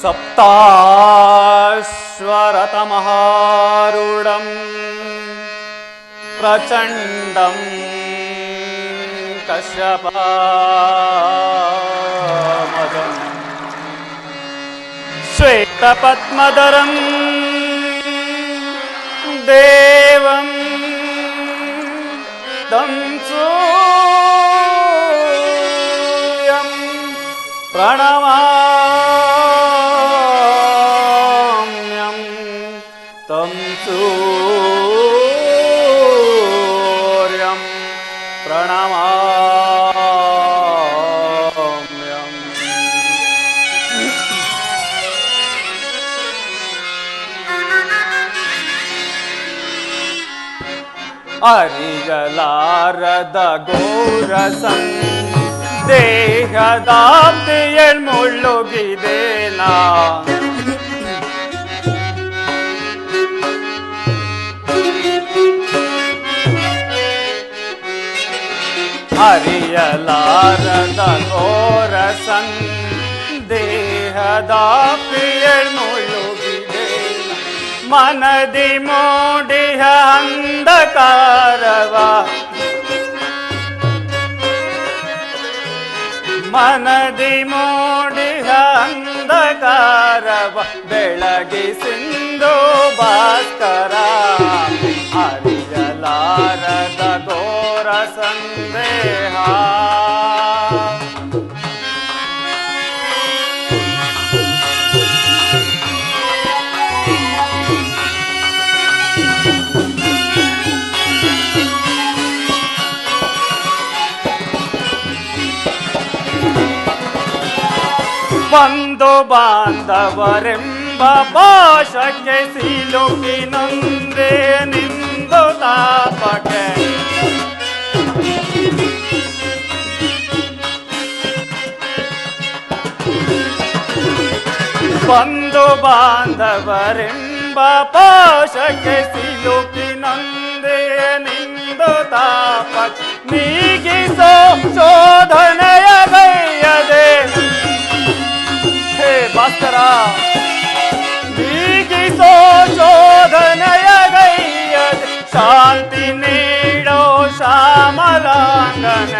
सप्ताश्वरतमहारूढं प्रचण्डं कश्यपामदं श्वेतपद्मधरं देवं तं सूर्यं प्रणमाम्यं तं सूर्यं प्रणमाम्यं। ಅರಿಯಲಾರದ ಘೋರ ದೇಹದಾಪ್ತಿಯಳ್ ಮುಳ್ಳುಗಿದೇನಾ ಅರಿಯಲಾರದ ಘೋರ ದೇಹದಾಪ್ತಿಯಳ್ ಮುಳ್ಳುಗಿದೇನ ಮನದಿ ಮೂಡಿಹ ಅಂಧಕಾರವ ಮನದಿ ಮೂಡಿಹ ಅಂಧಕಾರವ ಬೆಳಗಿಸಿಂದು ಭಾಸ್ಕರ ಅರಿಯಲಾರದ ಘೋರ ಸಂದೇಹ ಬಂಧು ಬಾಂಧವರೆಂಬ ಪಾಶಕ್ಕೆ ಸಿಲುಕಿ ನೊಂದೆ ನಿಂದು ತಾಪಕ್ಕೆ ಬಂಧು ಬಾಂಧವರೆಂಬ ಪಾಶಕ್ಕೆ ಸಿಲುಕಿ ನೊಂದೆ ನಿಂದು ತಾಪಕ್ಕೆ ನೀಗಿಸೋ ಶೋಧನೆಯ ಗೈಯದೆ ಭಾಸ್ಕರ ನೀಗಿಸೋ ಶೋಧನೆಯ ಗೈಯದೆ ಶಾಂತಿ ನೀಡೋ ಶ್ಯಾಮಲಾಂಗನ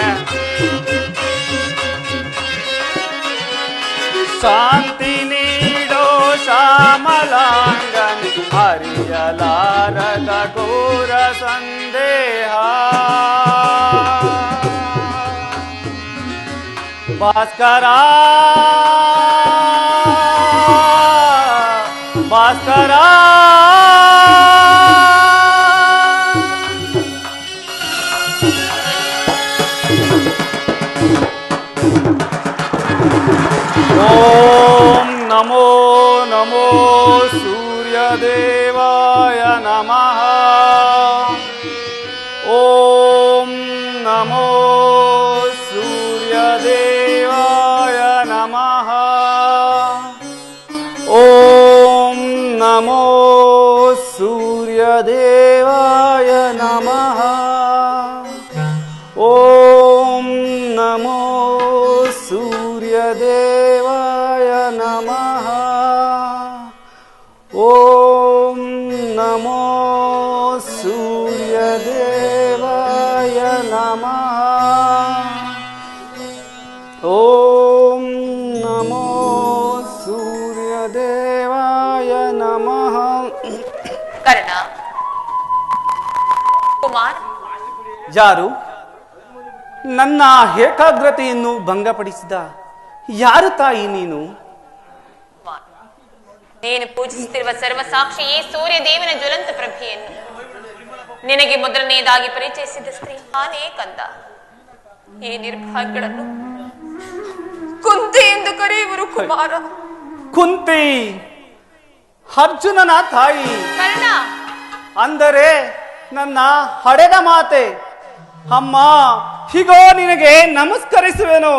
ಶಾಂತಿ ನೀಡೋ ಶ್ಯಾಮಲಾಂಗನ ಅರಿಯಲಾರದ ಘೋರ ಸಂದೇಹ ಭಾಸ್ಕರ ಭಾಸ್ಕರ ಓಂ ನಮೋ ನಮೋ ಸೂರ್ಯದೇವಾಯ ನಮಃ ಓಂ ನಮೋ ಸೂರ್ಯದೇವಾಯ ನಮಃ ಓಂ ನಮೋ ಸೂರ್ಯದೇವಾಯ ನಮಃ ಓಂ ನಮೋ ಸೂರ್ಯದೇವಾಯ ನಮಃ ಓಂ ನಮೋ ಸೂರ್ಯದೇವಾಯ ನಮಃ ಓಂ ನಮೋ ಸೂರ್ಯದೇವಾಯ ನಮಃ. ಕರ್ಣ ಕುಮಾರ್, ಯಾರು ನನ್ನ ಏಕಾಗ್ರತೆಯನ್ನು ಭಂಗಪಡಿಸಿದ? ಯಾರು ತಾಯಿ ನೀನು? ನೀನು ಪೂಜಿಸುತ್ತಿರುವ ಸರ್ವಸಾಕ್ಷಿ ಈ ಸೂರ್ಯ ದೇವನ ಜ್ವಲಂತ ಪ್ರಭೆಯನ್ನು ನಿನಗೆ ಮೊದಲನೆಯದಾಗಿ ಪರಿಚಯಿಸಿದ ಸ್ತ್ರೀ ನಾನೇ ಕಂದ. ಈ ನಿರ್ಭಾಗ್ಯಗಳನ್ನು ಕುಂತಿ ಎಂದು ಕರೆಯುವರು ಕುಮಾರ. ಕುಂತಿ ಅರ್ಜುನನ ತಾಯಿ. ಕರ್ಣ ಅಂದರೆ ನನ್ನ ಹಡೆದ ಮಾತೆ. ಅಮ್ಮ, ಹೀಗೋ ನಿನಗೆ ನಮಸ್ಕರಿಸುವೆನು.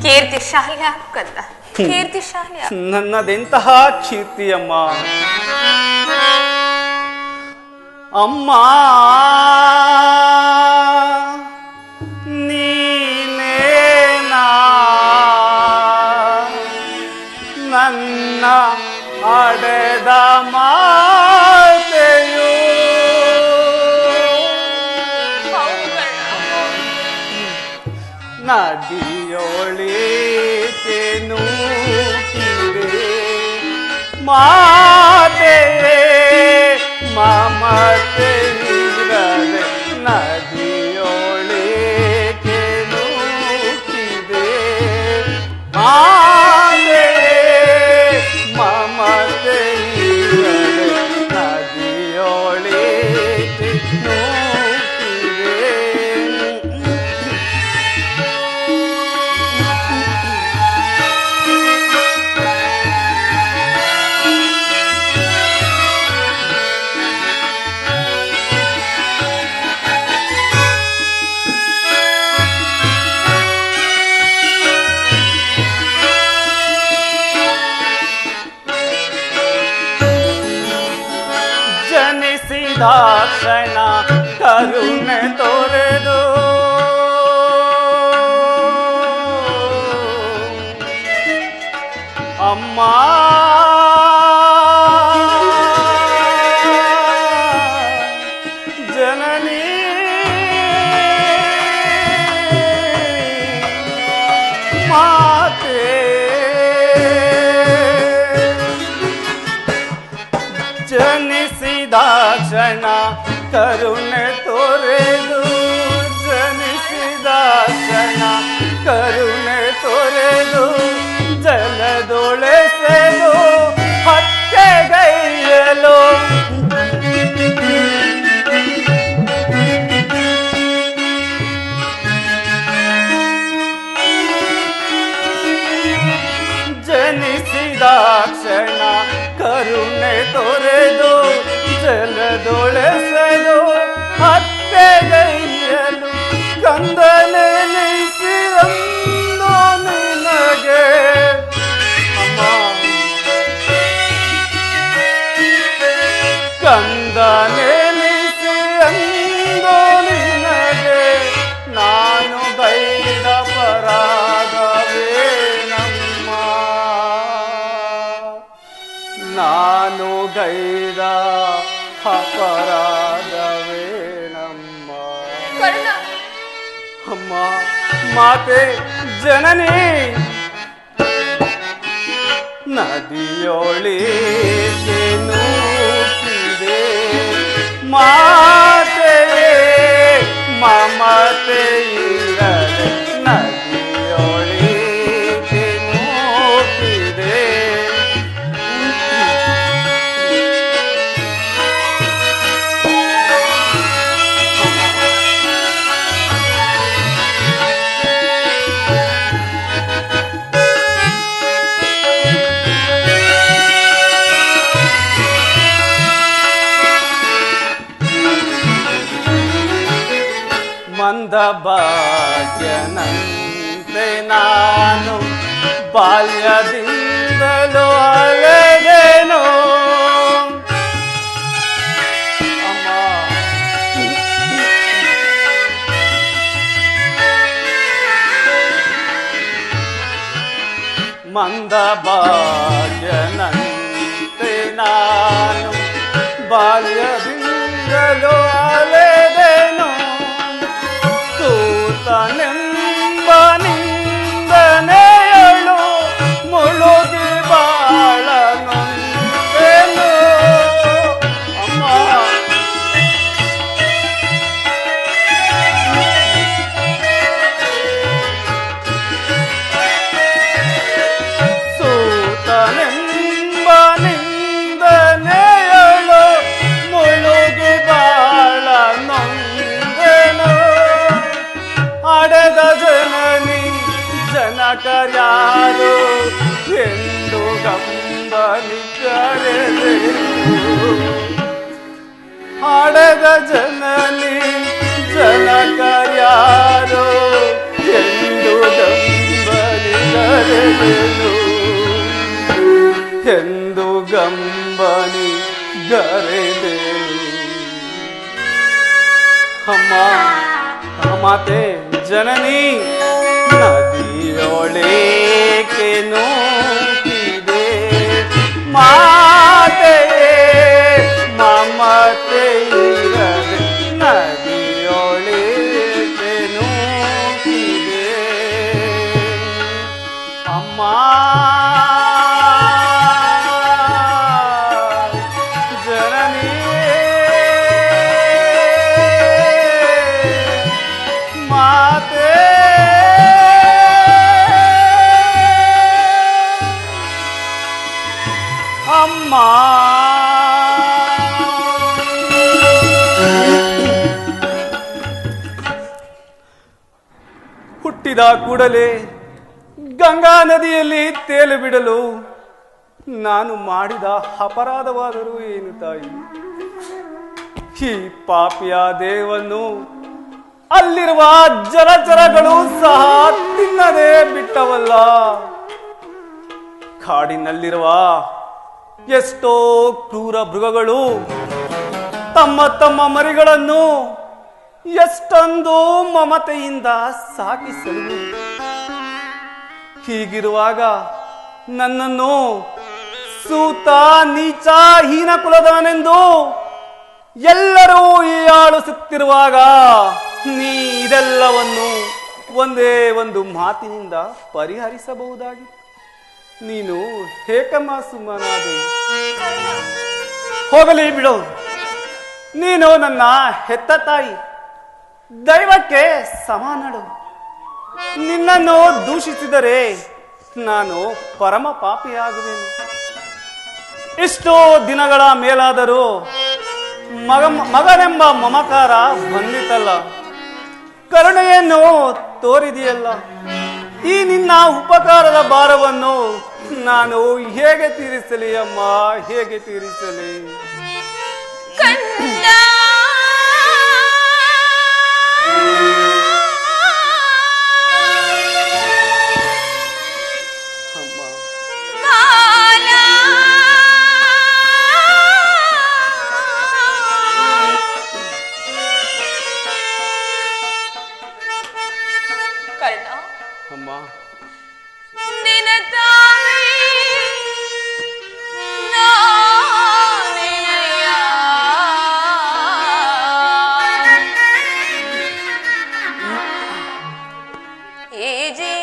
ಕೀರ್ತಿಶಾಲಿ ಕಂದ, ಕೀರ್ತಿಶಾಲಿ. ನನ್ನದೆಂತಹ ಕೀರ್ತಿಯಮ್ಮ. ಅಮ್ಮ ನೀನೇನಾ ನನ್ನ ನದಿಯೊಳಿಗೆ ನೂಕಿದೆ ಮಾತೆ ಮಮತೆ ಇರದೆ ನದಿಯೊಳಿಗೆ ನೂಕಿದೆ ಮಾತೆ ಮಮತೆ ಇರದೆ ನದಿಯೊಳಿಗೆ ನೂಕಿದೆ. ಜನಿಸಿದಾಕ್ಷಣ ಕರುಣೆ ತೋರೆದು ಅಮ್ಮ ಜನನಿ ಮಾತೆ ಜನಿಸಿದಾಕ್ಷಣ ಕರುಣೆ ತೋರೆದು ಜನಿಸಿದಾಕ್ಷಣ ಕರುಣೆ ತೋರೆದು ಜಲದೊಳೆಸೆದು ಹತ್ಯೆಗೈಯಲು ಜನಿಸಿದಾಕ್ಷಣ ಕರುಣೆ ತೊರೆದು ಜಲದೊಳೆಸಲು ಹತ್ಯೆಗೈಯಲು ಕಂದನೆನಿಸಿರಂದು ನಿನಗೆ ಅಮ್ಮ ಕಂದನೆನಿಸಿರಂದು ನಿನಗೆ ನಾನು ಬೈದ ಪರಾಗವೇನಮ್ಮ ನಾನು ಗೈದ ಅಪರಾಧವೇನಮ್ಮ ಕರುಣ ಅಮ್ಮ ಮಾತೆ ಜನನಿ ನದಿಯೊಳಿಗೆ ನೂಕಿದೆ ಮಾತೆ ಮಮತೆ ಇರದೆ ನದಿಯೊಳಿಗೆ ನೂಕಿದೆ. ಮಂದ ಭಾಗ್ಯನಂತೆ ನಾನು ಬಾಲ್ಯದಿಂದಲೂ ಅಳೆದೆನು ಅಮ್ಮ ಮಂದ ಭಾಗ್ಯನಂತೆ ನಾನು ಬಾಲ್ಯದಿಂದಲೂ ಅಳೆದೆನು ಸೂತನೆಂಬ ನಿಂದನೆಯಳು ಮುಳುಗಿ ಬಾಳನೊಂದೆನು ಅಮ್ಮ ಸೂತನೆಂಬ ನಿಂದನೆಯಳು ಮುಳುಗಿ ಬಾಳನೊಂದೆನು ಅಡೆದ ಜನನಿ ಜನಕರ್ಯಾರು ಎಂದು ಗಂಬನಿ ಕರೆದೆನು ಅಡೆದ ಜನನಿ ಜನಕರ್ಯಾರು ಎಂದು ಗಂಬನಿ ಕರೆದೆನು ಎಂದು ಗಂಬನಿ ಗರೆದೆನು ಅಮ್ಮ ಮಾತೆ ಜನನಿ ನದಿಯೊಳಿಗೆ ನೂಕಿದೆ ಮಾತೆ ಮಮತೆ ಇರದೆ ನದಿಯೊಳಿಗೆ ನೂಕಿದೆ. ಮಾತೆ ಅಮ್ಮ ಹುಟ್ಟಿದ ಕೂಡಲೇ ಗಂಗಾ ನದಿಯಲ್ಲಿ ತೇಲು ಬಿಡಲು ನಾನು ಮಾಡಿದ ಅಪರಾಧವಾದರೂ ಏನು ತಾಯಿ? ಈ ಪಾಪಿಯ ದೇವನ್ನು ಅಲ್ಲಿರುವ ಜಲಚರಗಳು ಸಹ ತಿನ್ನದೆ ಬಿಟ್ಟವಲ್ಲ. ಕಾಡಿನಲ್ಲಿರುವ ಎಷ್ಟೋ ಕ್ರೂರ ಮೃಗಗಳು ತಮ್ಮ ತಮ್ಮ ಮರಿಗಳನ್ನು ಎಷ್ಟೊಂದು ಮಮತೆಯಿಂದ ಸಾಕಿಸಲು. ಹೀಗಿರುವಾಗ ನನ್ನನ್ನು ಸೂತ ನೀಚ ಹೀನ ಕುಲದವನೆಂದು ಎಲ್ಲರೂ ಹೀಯಾಳಿಸುತ್ತಿರುವಾಗ ನೀ ಇದೆಲ್ಲವನ್ನು ಒಂದೇ ಒಂದು ಮಾತಿನಿಂದ ಪರಿಹರಿಸಬಹುದಾಗಿತ್ತು. ನೀನು ಏಕಮ್ಮ ಸುಮ್ಮನಾದೆ. ಹೋಗಲಿ ಬಿಡು, ನೀನು ನನ್ನ ಹೆತ್ತ ತಾಯಿ, ದೈವಕ್ಕೆ ಸಮಾನಳು. ನಿನ್ನನ್ನು ದೂಷಿಸಿದರೆ ನಾನು ಪರಮ ಪಾಪಿಯಾಗುವೆನು. ಇಷ್ಟು ದಿನಗಳ ಮೇಲಾದರೂ ಮಗನೆಂಬ ಮಮಕಾರ ಬಂದಿತಲ್ಲ, ಕರುಣೆಯನ್ನು ತೋರಿದೆಯಲ್ಲ. ಈ ನಿನ್ನ ಉಪಕಾರದ ಭಾರವನ್ನು ನಾನು ಹೇಗೆ ತೀರಿಸಲಿ ಅಮ್ಮ, ಹೇಗೆ ತೀರಿಸಲಿ? ಅಮ್ಮ, ನಿನ್ನ ತಾಯಿ ನಾನೇನಯ್ಯ. ಈ ಜೀವ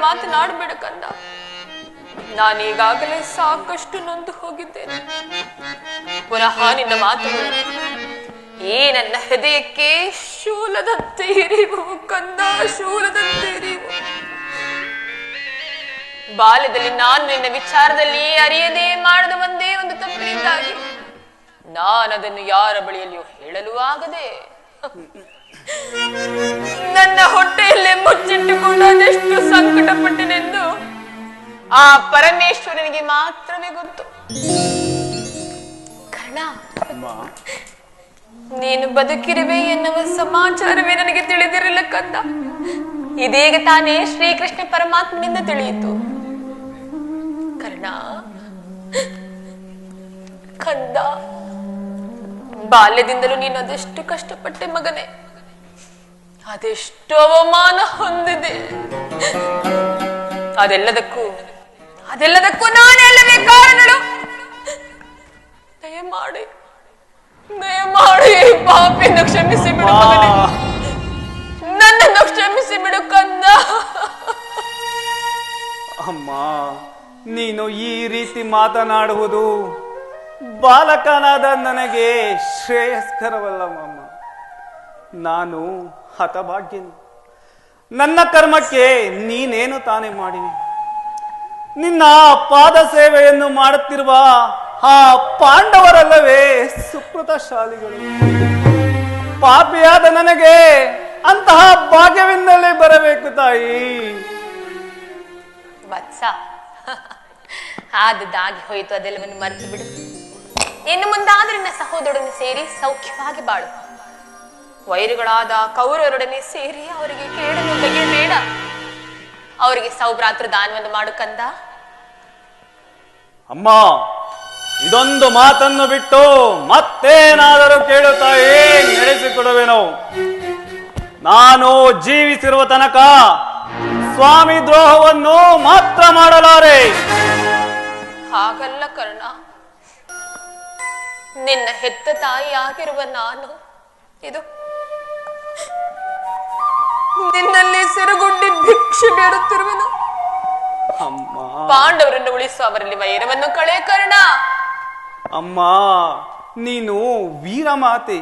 ಮಾತನಾಡಬೇಡ ಕಂದ. ನಾನೀಗಾಗಲೇ ಸಾಕಷ್ಟು ನೊಂದು ಹೋಗಿದ್ದೇನೆ. ಪುನಃ ನಿನ್ನ ಮಾತುಗಳು ಈ ನನ್ನ ಹೃದಯಕ್ಕೆ ಶೂಲದಂತೆ ಇರಿವು ಕಂದ, ಶೂಲದಂತೆ ಇರಿವು. ಬಾಲ್ಯದಲ್ಲಿ ನಾನು ನಿನ್ನ ವಿಚಾರದಲ್ಲಿ ಅರಿಯದೇ ಮಾಡದ ಒಂದೇ ಒಂದು ತಪ್ಪಿನಿಂದಾಗಿ ನಾನದನ್ನು ಯಾರ ಬಳಿಯಲ್ಲಿಯೂ ಹೇಳಲು ಆಗದೆ ನನ್ನ ಹೊಟ್ಟೆಯಲ್ಲೇ ಮುಚ್ಚಿಟ್ಟುಕೊಂಡು ಅದೆಷ್ಟು ಸಂಕಟ ಪಟ್ಟಿನೆಂದು ಆ ಪರಮೇಶ್ವರನಿಗೆ ಮಾತ್ರವೇ ಗೊತ್ತು. ಕರ್ಣ, ನೀನು ಬದುಕಿರುವೆ ಎನ್ನುವ ಸಮಾಚಾರವೇ ನನಗೆ ತಿಳಿದಿರಲಿಲ್ಲ ಕಂದ. ಇದೀಗ ತಾನೇ ಶ್ರೀಕೃಷ್ಣ ಪರಮಾತ್ಮನಿಂದ ತಿಳಿಯಿತು. ಕರ್ಣ ಕಂದ, ಬಾಲ್ಯದಿಂದಲೂ ನೀನು ಅದೆಷ್ಟು ಕಷ್ಟಪಟ್ಟೆ ಮಗನೇ, ಅದೆಷ್ಟು ಅವಮಾನ ಹೊಂದಿದೆ. ಅದೆಲ್ಲದಕ್ಕೂ ನಾನೆಲ್ಲವೇ ಕಾರಣಗಳು. ದಯಮಾಡಿ ಪಾಪಿಯನ್ನು ಕ್ಷಮಿಸಿ ಬಿಡು ಮಗನೇ, ನನ್ನನ್ನು ಕ್ಷಮಿಸಿ ಬಿಡು ಕಂದ. ಅಮ್ಮ, ನೀನು ಈ ರೀತಿ ಮಾತನಾಡುವುದು ಬಾಲಕನಾದ ನನಗೆ ಶ್ರೇಯಸ್ಕರವಲ್ಲಮ್ಮ. ನಾನು ಹತಭಾಗ್ಯನು. ನನ್ನ ಕರ್ಮಕ್ಕೆ ನೀನೇನು ತಾನೇ ಮಾಡಿವೆ? ನಿನ್ನ ಪಾದ ಸೇವೆಯನ್ನು ಮಾಡುತ್ತಿರುವ ಆ ಪಾಂಡವರಲ್ಲವೇ ಸುಕೃತಶಾಲಿಗಳು. ಪಾಪಿಯಾದ ನನಗೆ ಅಂತಹ ಭಾಗ್ಯವಿಂದಲೇ ಬರಬೇಕು ತಾಯಿ. ವತ್ಸ, ಆದದ್ದಾಗಿ ಹೋಯಿತು, ಅದೆಲ್ಲವನ್ನು ಮರೆತು ಬಿಡು. ಇನ್ನು ಮುಂದಾದ್ರೆ ನಿನ್ನ ಸಹೋದರೊಡನೆ ಸೇರಿ ಸೌಖ್ಯವಾಗಿ ಬಾಳು. ವೈರುಗಳಾದ ಕೌರವರೊಡನೆ ಸೇರಿ ಅವರಿಗೆ ಕೇಳಲು ಬಗೆಯಬೇಡ. ಅವರಿಗೆ ಸೌಭ್ರಾತೃ ದಾನವನ್ನು ಮಾಡು ಕಂದ. ಅಮ್ಮ, ಇದೊಂದು ಮಾತನ್ನು ಬಿಟ್ಟು ಮತ್ತೇನಾದರೂ ಕೇಳುತ್ತಾಯೇ ನಡೆಸಿಕೊಡುವೆನು. ನಾನು ಜೀವಿಸಿರುವ ತನಕ ಸ್ವಾಮಿ ದ್ರೋಹವನ್ನು ಮಾತ್ರ ಮಾಡಲಾರೆ. ಹಾಗಲ್ಲ ಕರ್ಣ, ನಿನ್ನ ಹೆತ್ತ ತಾಯಿಯಾಗಿರುವ ನಾನು ಇದು ನಿನ್ನಲ್ಲಿ ಸಿರುಗುಂಡಿ ಭಿಕ್ಷೆ ಬೇಡುತ್ತಿರುವೆನು. ಪಾಂಡವರನ್ನು ಉಳಿಸುವ ಅವರಲ್ಲಿ ವೈರವನ್ನು ಕಳೆ ಕರ್ಣ. ಅಮ್ಮ, ನೀನು ವೀರಮಾತೆ.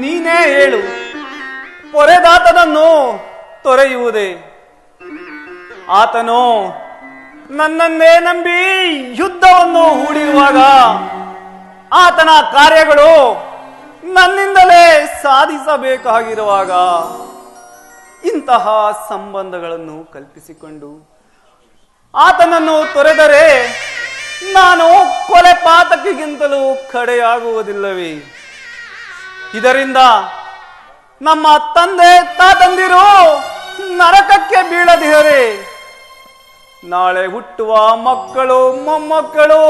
ನೀನೇ ಹೇಳು, ಪೊರೆದಾತನನ್ನು ತೊರೆಯುವುದೇ? ಆತನು ನನ್ನನ್ನೇ ನಂಬಿ ಯುದ್ಧವನ್ನು ಹೂಡಿರುವಾಗ ಆತನ ಕಾರ್ಯಗಳು ನನ್ನಿಂದಲೇ ಸಾಧಿಸಬೇಕಾಗಿರುವಾಗ ಇಂತಹ ಸಂಬಂಧಗಳನ್ನು ಕಲ್ಪಿಸಿಕೊಂಡು ಆತನನ್ನು ತೊರೆದರೆ ನಾನು ಕೊಲೆ ಪಾತಕಿಗಿಂತಲೂ ಕಡೆಯಾಗುವುದಿಲ್ಲವೇ? ಇದರಿಂದ ನಮ್ಮ ತಂದೆ ತಾತಂದಿರು ನರಕಕ್ಕೆ ಬೀಳದಿರರೆ ನಾಳೆ ಹುಟ್ಟುವ ಮಕ್ಕಳು ಮೊಮ್ಮಕ್ಕಳು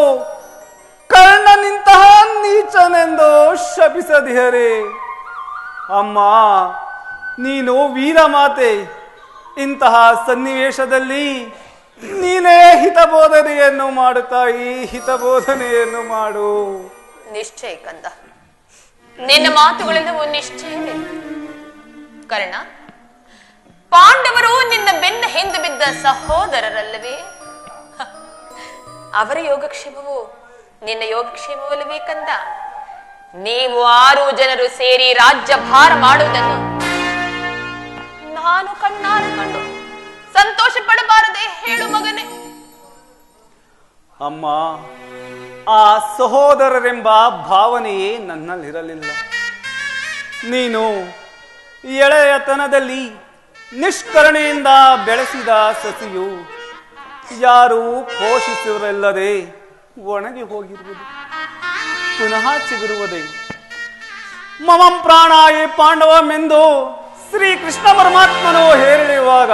ಕರ್ಣನಿಂತಹ ನೀಚನೆಂದು ಶಪಿಸದಿರರೆ. ಅಮ್ಮ, ನೀನು ವೀರಮಾತೆ. ಇಂತಹ ಸನ್ನಿವೇಶದಲ್ಲಿ ನೀನೇ ಹಿತಬೋಧನೆಯನ್ನು ಮಾಡು ತಾಯಿ, ಹಿತಬೋಧನೆಯನ್ನು ಮಾಡು. ನಿಶ್ಚಯ ಕಂದ, ನಿನ್ನ ಮಾತುಗಳೆಲ್ಲವೂ ನಿಶ್ಚಯವೇ. ಕರ್ಣ, ಪಾಂಡವರು ನಿನ್ನ ಬೆನ್ನ ಹಿಂದೆ ಬಿದ್ದ ಸಹೋದರರಲ್ಲವೇ? ಅವರ ಯೋಗಕ್ಷೇಮವು ನಿನ್ನ ಯೋಗಕ್ಷೇಮವಲ್ಲವೇ ಕಂದ? ನೀವು 6 ಜನರು ಸೇರಿ ರಾಜ್ಯ ಭಾರ ಮಾಡುವುದನ್ನು ನಾನು ಕಣ್ಣಾರೆ ಕಂಡು ಸಂತೋಷ ಪಡಬಾರದೆ? ಹೇಳು ಮಗನೇ. ಅಮ್ಮ, ಆ ಸಹೋದರರೆಂಬ ಭಾವನೆಯೇ ನನ್ನಲ್ಲಿರಲಿಲ್ಲ. ನೀನು ಎಳೆಯತನದಲ್ಲಿ ನಿಷ್ಕರಣೆಯಿಂದ ಬೆಳೆಸಿದ ಸಸಿಯು ಯಾರೂ ಪೋಷಿಸುವರಲ್ಲದೆ ಒಣಗಿ ಹೋಗಿರುವುದು ಪುನಃ ಚಿಗುರುವುದೇ? ಮಮಂ ಪ್ರಾಣಾಯ ಪಾಂಡವಮೆಂದು ಶ್ರೀಕೃಷ್ಣ ಪರಮಾತ್ಮನು ಹೇರಿರುವಾಗ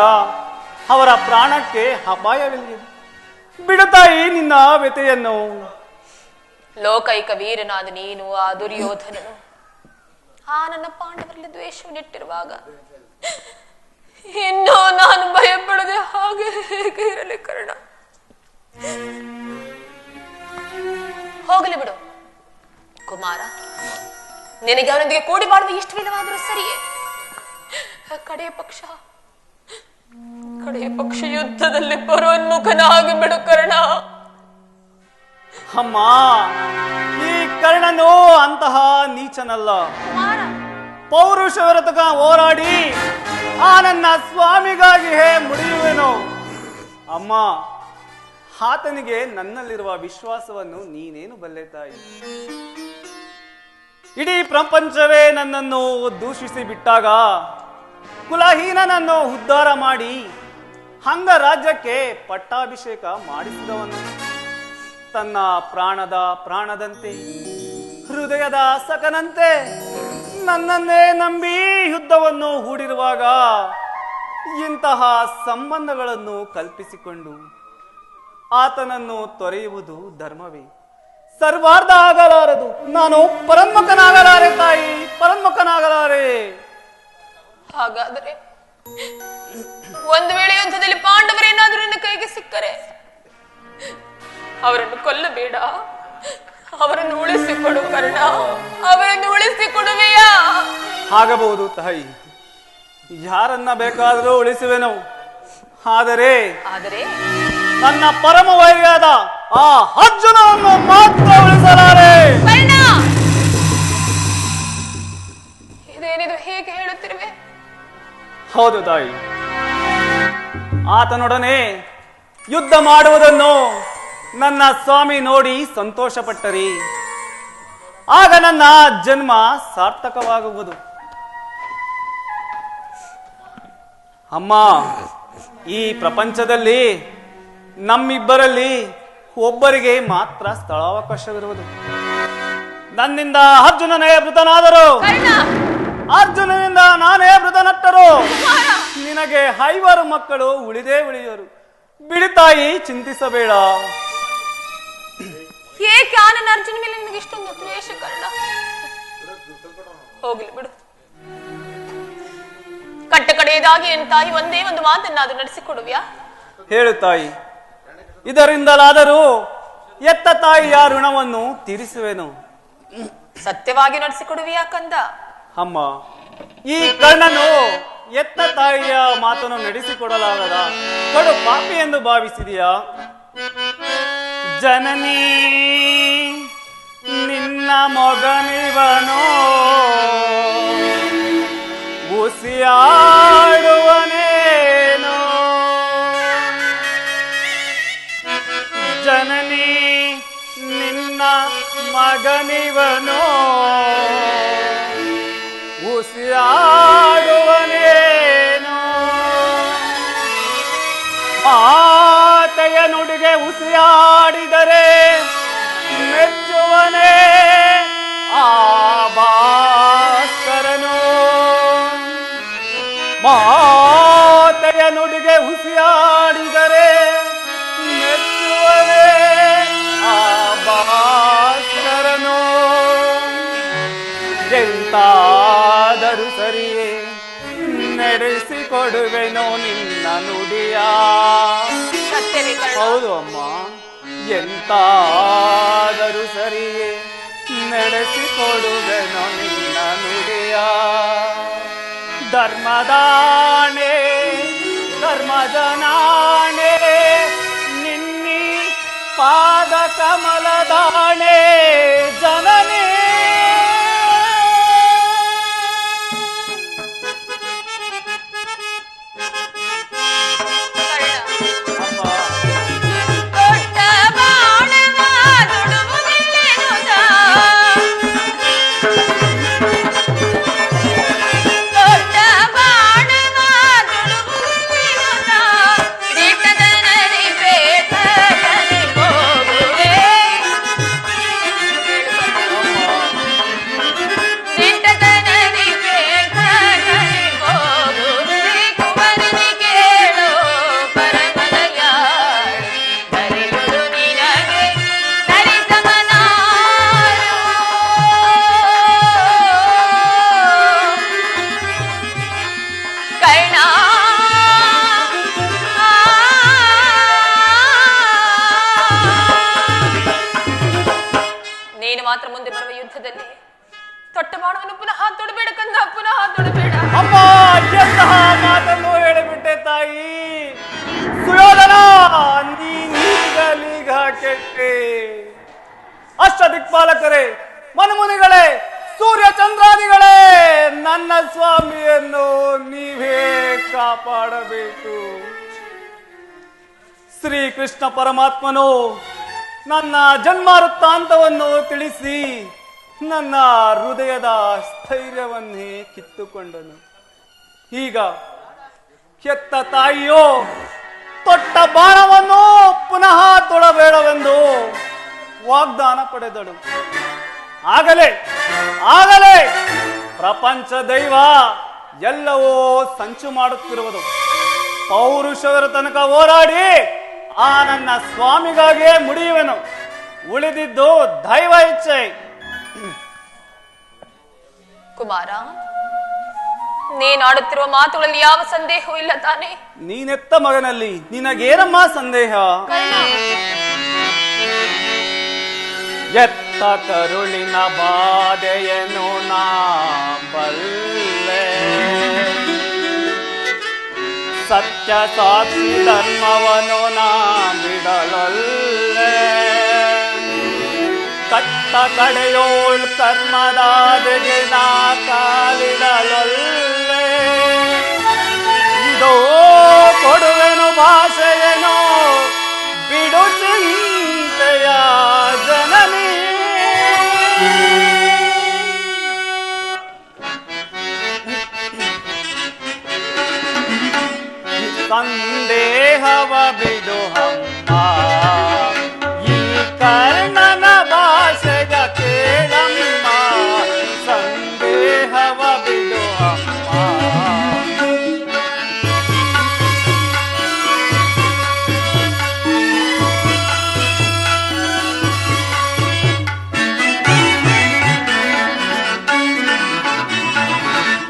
ಅವರ ಪ್ರಾಣಕ್ಕೆ ಅಪಾಯವಿಲ್ಲ. ಬಿಡುತ್ತಾಯಿ ನಿನ್ನ ವ್ಯತೆಯನ್ನು. ಲೋಕೈಕ ವೀರನಾದ ನೀನು ಆ ದುರ್ಯೋಧನನು ಆ ನನ್ನ ಪಾಂಡವರಲ್ಲಿ ದ್ವೇಷವನ್ನಿಟ್ಟಿರುವಾಗ ಇನ್ನೂ ನಾನು ಭಯಪಡದೆ ಹಾಗೆ ಹೇಗೆ ಇರಲಿ ಕರ್ಣ? ಹೋಗಲಿ ಬಿಡು ಕುಮಾರ, ನಿನಗೆ ಅವನೊಂದಿಗೆ ಕೂಡಿ ಬಾಳುವ ಇಷ್ಟವಿಲ್ಲವಾದರೂ ಸರಿಯೇ. ಕಡೆಯ ಪಕ್ಷ ಕಡೆಯ ಪಕ್ಷ ಯುದ್ಧದಲ್ಲಿ ಪರೋನ್ಮುಖನಾಗಿ ಬಿಡು ಕರ್ಣ. ಅಮ್ಮ, ಈ ಕರ್ಣನು ಅಂತಹ ನೀಚನಲ್ಲ. ಕುಮಾರ, ಪೌರುಷ ವಿರತಕ ಹೋರಾಡಿ ಆ ನನ್ನ ಸ್ವಾಮಿಗಾಗಿ ಮುಡಿಯುವೆನು. ಅಮ್ಮ, ಆತನಿಗೆ ನನ್ನಲ್ಲಿರುವ ವಿಶ್ವಾಸವನ್ನು ನೀನೇನು ಬಲ್ಲೆ ತಾಯಿ. ಇಡೀ ಪ್ರಪಂಚವೇ ನನ್ನನ್ನು ದೂಷಿಸಿ ಬಿಟ್ಟಾಗ ಕುಲಹೀನನನ್ನು ಉದ್ಧಾರ ಮಾಡಿ ಅಂಗ ರಾಜ್ಯಕ್ಕೆ ಪಟ್ಟಾಭಿಷೇಕ ಮಾಡಿಸಿದವನು. ತನ್ನ ಪ್ರಾಣದ ಪ್ರಾಣದಂತೆ ಹೃದಯದ ಸಕನಂತೆ ನನ್ನನ್ನೇ ನಂಬಿ ಯುದ್ಧವನ್ನು ಹೂಡಿರುವಾಗ ಇಂತಹ ಸಂಬಂಧಗಳನ್ನು ಕಲ್ಪಿಸಿಕೊಂಡು ಆತನನ್ನು ತೊರೆಯುವುದು ಧರ್ಮವೇ? ಸರ್ವಾರ್ಥ ಆಗಲಾರದು. ನಾನು ಪರನ್ಮುಖನಾಗಲಾರೆ ತಾಯಿ, ಪರನ್ಮುಖನಾಗಲಾರೆ. ಹಾಗಾದರೆ ಒಂದು ವೇಳೆ ಯುದ್ಧದಲ್ಲಿ ಪಾಂಡವರೇನಾದರೂ ನಿನ್ನ ಕೈಗೆ ಸಿಕ್ಕರೆ ಅವರನ್ನು ಕೊಲ್ಲಬೇಡ, ಅವರನ್ನು ಉಳಿಸಿಕೊಡು ಕರ್ಣ, ಅವರನ್ನು ಉಳಿಸಿಕೊಡುವೆಯಾ? ಆಗಬಹುದು ತಾಯಿ, ಯಾರನ್ನ ಬೇಕಾದರೂ ಉಳಿಸುವೆನು. ಆದರೆ ನನ್ನ ಪರಮ ವೈರಿಯಾದ ಆ ಅರ್ಜುನನನ್ನು ಮಾತ್ರ ಉಳಿಸಲಾರೆ. ಕರ್ಣ, ಇದೇನಿದು ಹೇಗೆ ಹೇಳುತ್ತಿರುವೆ? ಹೌದು ತಾಯಿ, ಆತನೊಡನೆ ಯುದ್ಧ ಮಾಡುವುದನ್ನು ನನ್ನ ಸ್ವಾಮಿ ನೋಡಿ ಸಂತೋಷಪಟ್ಟರಿ ಆಗ ನನ್ನ ಜನ್ಮ ಸಾರ್ಥಕವಾಗುವುದು. ಅಮ್ಮ, ಈ ಪ್ರಪಂಚದಲ್ಲಿ ನಮ್ಮಿಬ್ಬರಲ್ಲಿ ಒಬ್ಬರಿಗೆ ಮಾತ್ರ ಸ್ಥಳಾವಕಾಶವಿರುವುದು. ನನ್ನಿಂದ ಅರ್ಜುನನೇ ಮೃತನಾದರು, ಅರ್ಜುನನಿಂದ ನಾನೇ ಮೃತನಟ್ಟರು. ನಿನಗೆ 5 ಮಕ್ಕಳು ಉಳಿದೇ ಉಳಿಯೋರು. ಬಿಡಿ ತಾಯಿ, ಚಿಂತಿಸಬೇಡ. ಏಕೆ ಆನನ ಅರ್ಜುನ ಮೇಲೆ ನಿನಗೆ ಇಷ್ಟೊಂದು ದ್ವೇಷ ಕರ್ಣ? ಹೋಗ್ಲಿ ಬಿಡು. ಕಟ್ಟ ಕಡೆಯದಾಗಿ ನಿನ್ನ ತಾಯಿ ಒಂದೇ ಒಂದು ಮಾತನ್ನಾದ್ರೂ ನಡೆಸಿಕೊಡುವ್ಯಾ? ಹೇಳು ತಾಯಿ, ಇದರಿಂದಲಾದರೂ ಎತ್ತ ತಾಯಿಯ ಋಣವನ್ನು ತೀರಿಸುವೆನು. ಸತ್ಯವಾಗಿ ನಡೆಸಿಕೊಡುವಿಯಾ ಕಂದ? ಅಮ್ಮ, ಈ ಕರ್ಣನು ಎತ್ತ ತಾಯಿಯ ಮಾತನ್ನು ನಡೆಸಿಕೊಡಲಾಗದ ಕಡು ಪಾಪಿ ಎಂದು ಭಾವಿಸಿದೆಯಾ? ಜನನಿ ನಿನ್ನ ಮಗನಿವನೋ ಉಸಿಯಾಡುವನೇನೋ. ಜನನಿ ನಿನ್ನ ಮಗನಿವನೋ ಉಸಿಯಾಡುವನೇನೋ. ಆತೆಯ ನುಡಿಗೆ ಉಸಿಯಾಡಿದರೆ ಮೆಚ್ಚುವನೇ ಆ ಭಾಸ್ಕರನು. ಮಾತೆಯ ನುಡಿಗೆ ಉಸಿಯಾಡಿದರೆ ಮೆಚ್ಚುವನೇ ಆ ಭಾಸ್ಕರನು. ಎಂತಾದರೂ ಸರಿಯೇ ನಡೆಸಿಕೊಡುವೆನೋ ನಿನ್ನ ನುಡಿಯ. ಹೌದು ಅಮ್ಮ, ಎಂತಾದರೂ ಸರಿಯೇ ನಡೆಸಿಕೊಡುವೆನೋ ನಿನ್ನ ನುಡಿಯ. ಧರ್ಮದಾಣೆ ಧರ್ಮಜನಾಣೆ ನಿನ್ನಿ ಪಾದ ಕಮಲದಾಣೆ ಜನನೇ. ದೊಡ್ಡ ಬಾಣವ ದುಡುವು ತೊಟ್ಟ ಬಾಣವನ್ನು ಪುನಃ ತೊಡಬೇಡ ಕಂದ, ಪುನಃ ತೊಡಬೇಡ. ಅಮ್ಮ, ಎಂತಹ ಮಾತನ್ನು ಹೇಳಿಬಿಟ್ಟೆ ತಾಯಿ. ಸುಯೋಧನ, ನೀನೀಗಲೀಗ ಕೆಟ್ಟೆ. ಅಷ್ಟ ದಿಕ್ಪಾಲಕರೇ, ಮನುಮುನಿಗಳೇ, ಸೂರ್ಯ ಚಂದ್ರಾದಿಗಳೇ, ನನ್ನ ಸ್ವಾಮಿಯನ್ನು ನೀವೇ ಕಾಪಾಡಬೇಕು. ಶ್ರೀಕೃಷ್ಣ ಪರಮಾತ್ಮನು ನನ್ನ ಜನ್ಮ ವೃತ್ತಾಂತವನ್ನು ತಿಳಿಸಿ ನನ್ನ ಹೃದಯದ ಸ್ಥೈರ್ಯವನ್ನೇ ಕಿತ್ತುಕೊಂಡನು. ಈಗ ಕೆತ್ತ ತಾಯಿಯೋ ತೊಟ್ಟ ಬಾಣವನ್ನು ಪುನಃ ತೊಡಬೇಡವೆಂದು ವಾಗ್ದಾನ ಪಡೆದಳು. ಆಗಲೇ ಪ್ರಪಂಚ ದೈವ ಎಲ್ಲವೂ ಸಂಚು ಮಾಡುತ್ತಿರುವುದು. ಪೌರುಷವರ ತನಕ ಹೋರಾಡಿ ಆ ನನ್ನ ಸ್ವಾಮಿಗಾಗಿಯೇ ಮುಡಿಯುವೆನು. ಉಳಿದಿದ್ದು ದೈವ ಇಚ್ಛೆ. ಕುಮಾರ, ನೀನಾಡುತ್ತಿರುವ ಮಾತುಗಳಲ್ಲಿ ಯಾವ ಸಂದೇಹವೂ ಇಲ್ಲ ತಾನೆ? ನೀನೆತ್ತ ಮಗನಲ್ಲಿ ನಿನಗೇನಮ್ಮ ಸಂದೇಹ? ಎತ್ತ ಕರುಳಿನ ಬಾಧೆಯನ್ನು ನಾ ಬಲ್ಲೆ, ಸತ್ಯ ಸಾಕ್ಷಿ ಧರ್ಮವನು ನಾ ಬಿಡಲೊಲ್ಲೆ, ಕಟ್ಟ ಕಡೆಯೋಳ್ ಕರ್ಮದಾದೆಗೆ ನಾ ಕಾಲಿಡಲೊಲ್ಲೆ, ಇದೋ ಕೊಡುವೆನು ಭಾಷೆಯೇನೋ ಬಿಡು ಚಿಂತೆಯ ಜನನಿ. ಸಂದೇಹವ ಬಿಡು ಅಮ್ಮ, ಈ ಕರ್ಣನ ಭಾಷೆಗ ಕೇಳಮ್ಮ, ಸಂದೇಹವ ಬಿಡು ಅಮ್ಮ.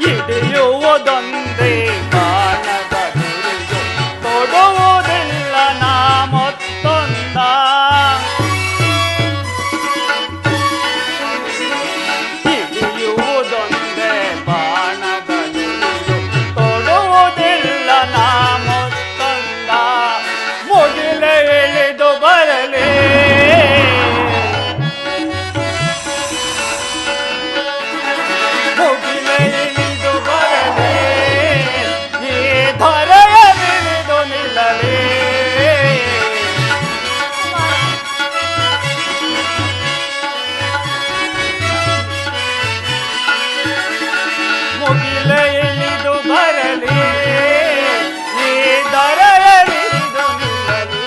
ಹಿಡಿಯುವುದೊಂದೇ ಬಾಣದ ಗುರಿಯು, ತೊಡುವುದಿಲ್ಲ ನಾ ಮತ್ತೊಂದ. ಹಿಡಿಯುವುದೊಂದೇ ಬಾಣದ ಗುರಿಯು, ತೊಡುವುದಿಲ್ಲ ನಾ ಮತ್ತೊಂದ. ಮುಗಿಲೆ ಇಳಿದು ಬರಲಿ, ಮುಗಿಲೆ ಇಳಿದು ಬರಲಿ, ಈ ಧರೆಯ ಬಿಳಿದು ನಿಲ್ಲಲಿ. ಮುಗಿಲೆ ಇಳಿದು ಬರಲಿ, ಈ ಧರೆಯ ಬಿಳಿದು ನಿಲ್ಲಲಿ.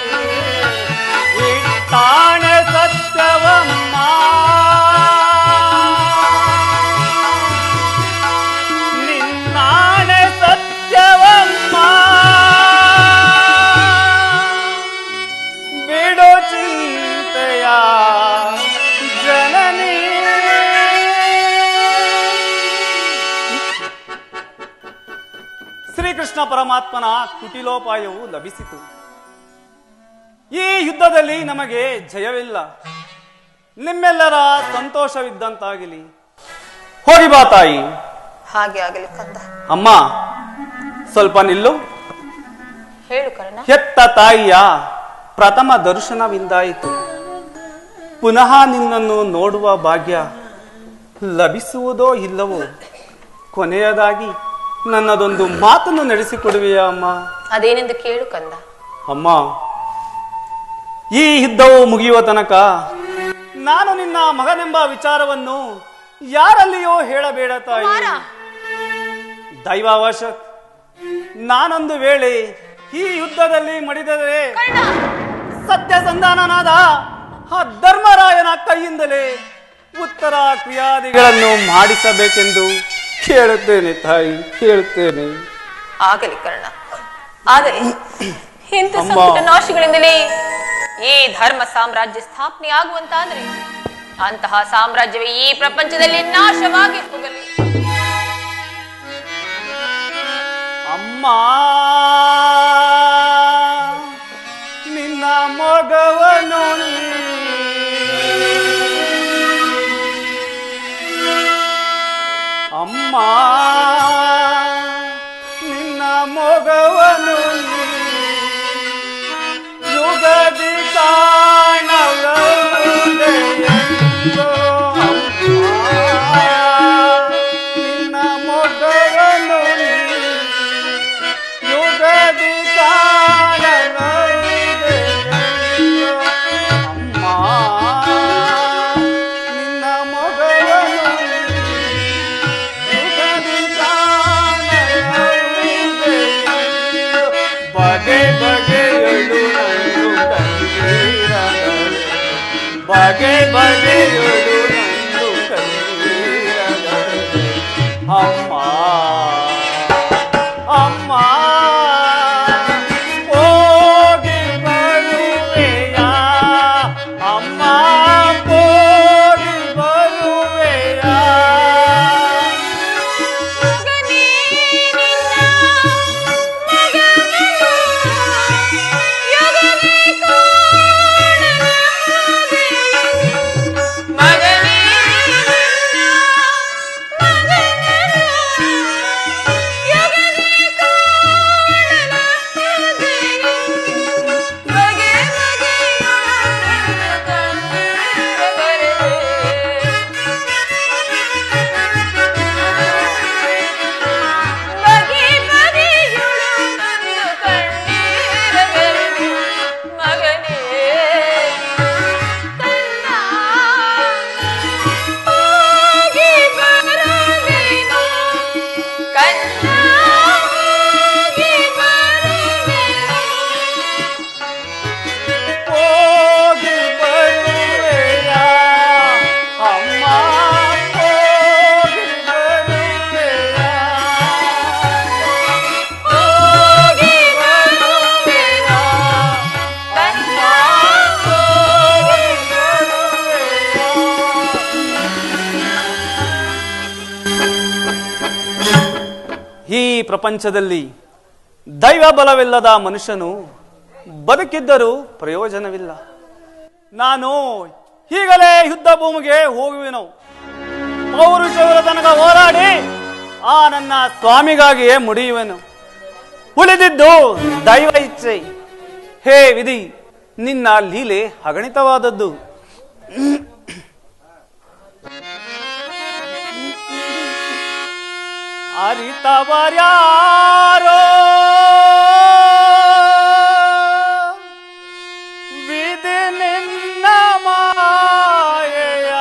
ಇಟ್ಟಾಣೆ ಸತ್ಯವಮ್ಮ, ನಿನ್ನಾಣೆ ಸತ್ಯವಮ್ಮ, ಬಿಡು ಚಿಂತೆಯ ಜನನಿ. ಶ್ರೀಕೃಷ್ಣ ಪರಮಾತ್ಮನ ಕುಟಿಲೋಪಾಯವು ಲಭಿಸಿತು. ಈ ಯುದ್ಧದಲ್ಲಿ ನಮಗೆ ಜಯವಿಲ್ಲ. ನಿಮ್ಮೆಲ್ಲರ ಸಂತೋಷವಿದ್ದಂತಾಗಲಿ. ಹೋಗಿ ಬಾ ತಾಯಿ. ಹಾಗೆ ಆಗಲಿ ಕಂದ. ಅಮ್ಮ, ಸ್ವಲ್ಪ ನಿಲ್ಲು. ಹೇಳು ಕರ್ಣ. ಹೆತ್ತ ತಾಯಿಯ ಪ್ರಥಮ ದರ್ಶನವಿಂದಾಯಿತು. ಪುನಃ ನಿನ್ನನ್ನು ನೋಡುವ ಭಾಗ್ಯ ಲಭಿಸುವುದೋ ಇಲ್ಲವೋ? ಕೊನೆಯದಾಗಿ ನನ್ನದೊಂದು ಮಾತನ್ನು ನಡೆಸಿಕೊಡುವೆಯಾ ಅಮ್ಮ? ಅದೇನೆಂದು ಕೇಳು ಕಂದ. ಅಮ್ಮ, ಈ ಯುದ್ಧವು ಮುಗಿಯುವ ತನಕ ನಾನು ನಿನ್ನ ಮಗನೆಂಬ ವಿಚಾರವನ್ನು ಯಾರಲ್ಲಿಯೋ ಹೇಳಬೇಡ ತಾಯಿ. ದೈವವಶ ನಾನೊಂದು ವೇಳೆ ಈ ಯುದ್ಧದಲ್ಲಿ ಮಡಿದರೆ ಸತ್ಯಸಂಧಾನನಾದ ಆ ಧರ್ಮರಾಯನ ಕೈಯಿಂದಲೇ ಉತ್ತರ ಕ್ರಿಯಾದಿಗಳನ್ನು ಮಾಡಿಸಬೇಕೆಂದು ಕೇಳುತ್ತೇನೆ ತಾಯಿ, ಕೇಳುತ್ತೇನೆ. ಆಗಲಿ ಕರ್ಣ, ಆಗಲಿ. ಇಂಥ ಸಂಕಟ ನಾಶಿಗಳಿಂದಲೇ ಈ ಧರ್ಮ ಸಾಮ್ರಾಜ್ಯ ಸ್ಥಾಪನೆ ಆಗುವಂತಾದ್ರೆ ಅಂತಹ ಸಾಮ್ರಾಜ್ಯವೇ ಈ ಪ್ರಪಂಚದಲ್ಲಿ ನಾಶವಾಗಿ ಹೋಗಲಿ. ಅಮ್ಮ, ನಿನ್ನ ಮೊಗವನು ಅಮ್ಮ ನಿನ್ನ ಮೊಗವನು ಯುಗದಿ ಕಾಣಲುದೆಯೆಂದು ನಿನ್ನ ಮೊಗವನು ಯುಗದಿ ಕಾಣಲುದೆಯೆಂದು ಅಮ್ಮ ನಿನ್ನ ಮೊಗವನು ಯುಗದಿ ಕಾಣಲುದೆಯೆಂದು ಬಗೆ ಬಗೆಯಳು ನಂದು ಕಣ್ಣೀರಗಳು ಬಗೆ ಬಗೆಯಳು ನಂದು ಕಣ್ಣೀರಗಳು ಅಮ್ಮ ಅಮ್ಮ ಹೋಗಿ ಬರುವೆಯ ಅಮ್ಮ ಹೋಗಿ ಬರುವೆಯ ಈ ಪ್ರಪಂಚದಲ್ಲಿ ದೈವ ಬಲವಿಲ್ಲದ ಮನುಷ್ಯನು ಬದುಕಿದ್ದರೂ ಪ್ರಯೋಜನವಿಲ್ಲ. ನಾನು ಈಗಲೇ ಯುದ್ಧ ಭೂಮಿಗೆ ಹೋಗುವೆನು. ಪೌರುಷವರ ತನಕ ಹೋರಾಡಿ ಆ ನನ್ನ ಸ್ವಾಮಿಗಾಗಿಯೇ ಮುಡಿಯುವೆನು. ಉಳಿದಿದ್ದು ದೈವ ಇಚ್ಛೆ. ಹೇ ವಿಧಿ, ನಿನ್ನ ಲೀಲೆ ಅಗಣಿತವಾದದ್ದು. ಅರಿತವರ್ಯಾರೋ ವಿಧಿ ನಿನ್ನ ಮಾಯೆಯ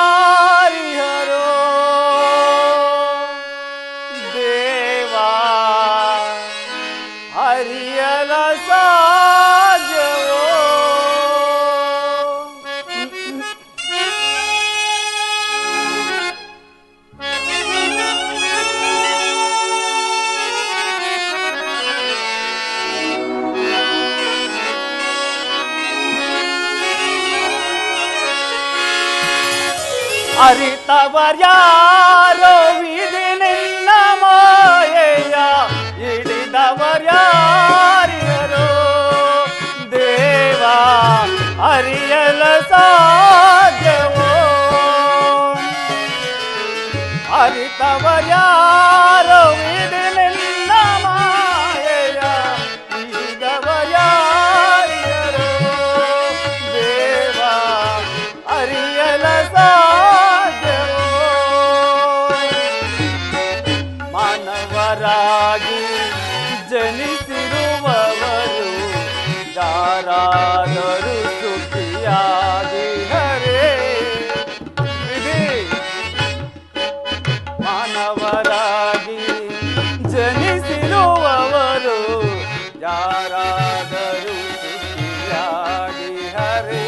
ಹಿಡಿದವರ್ಯಾರಿಹರೋ ದೇವಾ ಹರಿಯಲ ಸಾಧ್ಯವೋ. ಅರಿತವರ್ಯಾರೋ ವಿಧಿ ನಿನ್ನ ಮಾಯೆಯ ಹಿಡಿದವರ್ಯಾರಿಹರೋ ದೇವಾ ಅರಿಯಲ ಸಾಧ್ಯವೋ. ಅರಿತವರ್ಯಾರೋ ವಿಧಿ ನಿನ್ನ ಮಾಯೆಯ ಹಿಡಿದವರ್ಯಾರಿಹರೋ ದೇವಾ ಅರಿಯಲ ಸಾಧ್ಯವೋ. ಮಾನವರಾಗಿ ಜನಿಸಿರುವವರು ಯಾರಾದರೂ ಸುಖಿಯಾಗಿ ಹರೇ ವಿಧಿ. ಮಾನವರಾಗಿ ಜನಿಸಿರುವವರು ಯಾರಾದರೂ ಸುಖಿಯಾಗಿ ಹರೇ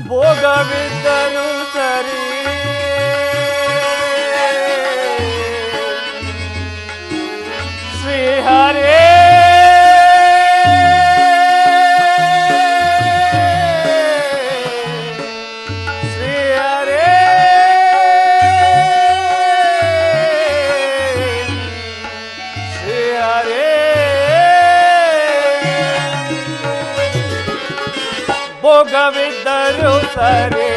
ಭೋಗವಿದ್ದರೂ ಸರಿ ಶ್ರೀಹರೇ ಶ್ರೀಹರೇ ಶ್ರೀಹರೇ ಭೋಗವಿದ್ದರೂ ಸರಿ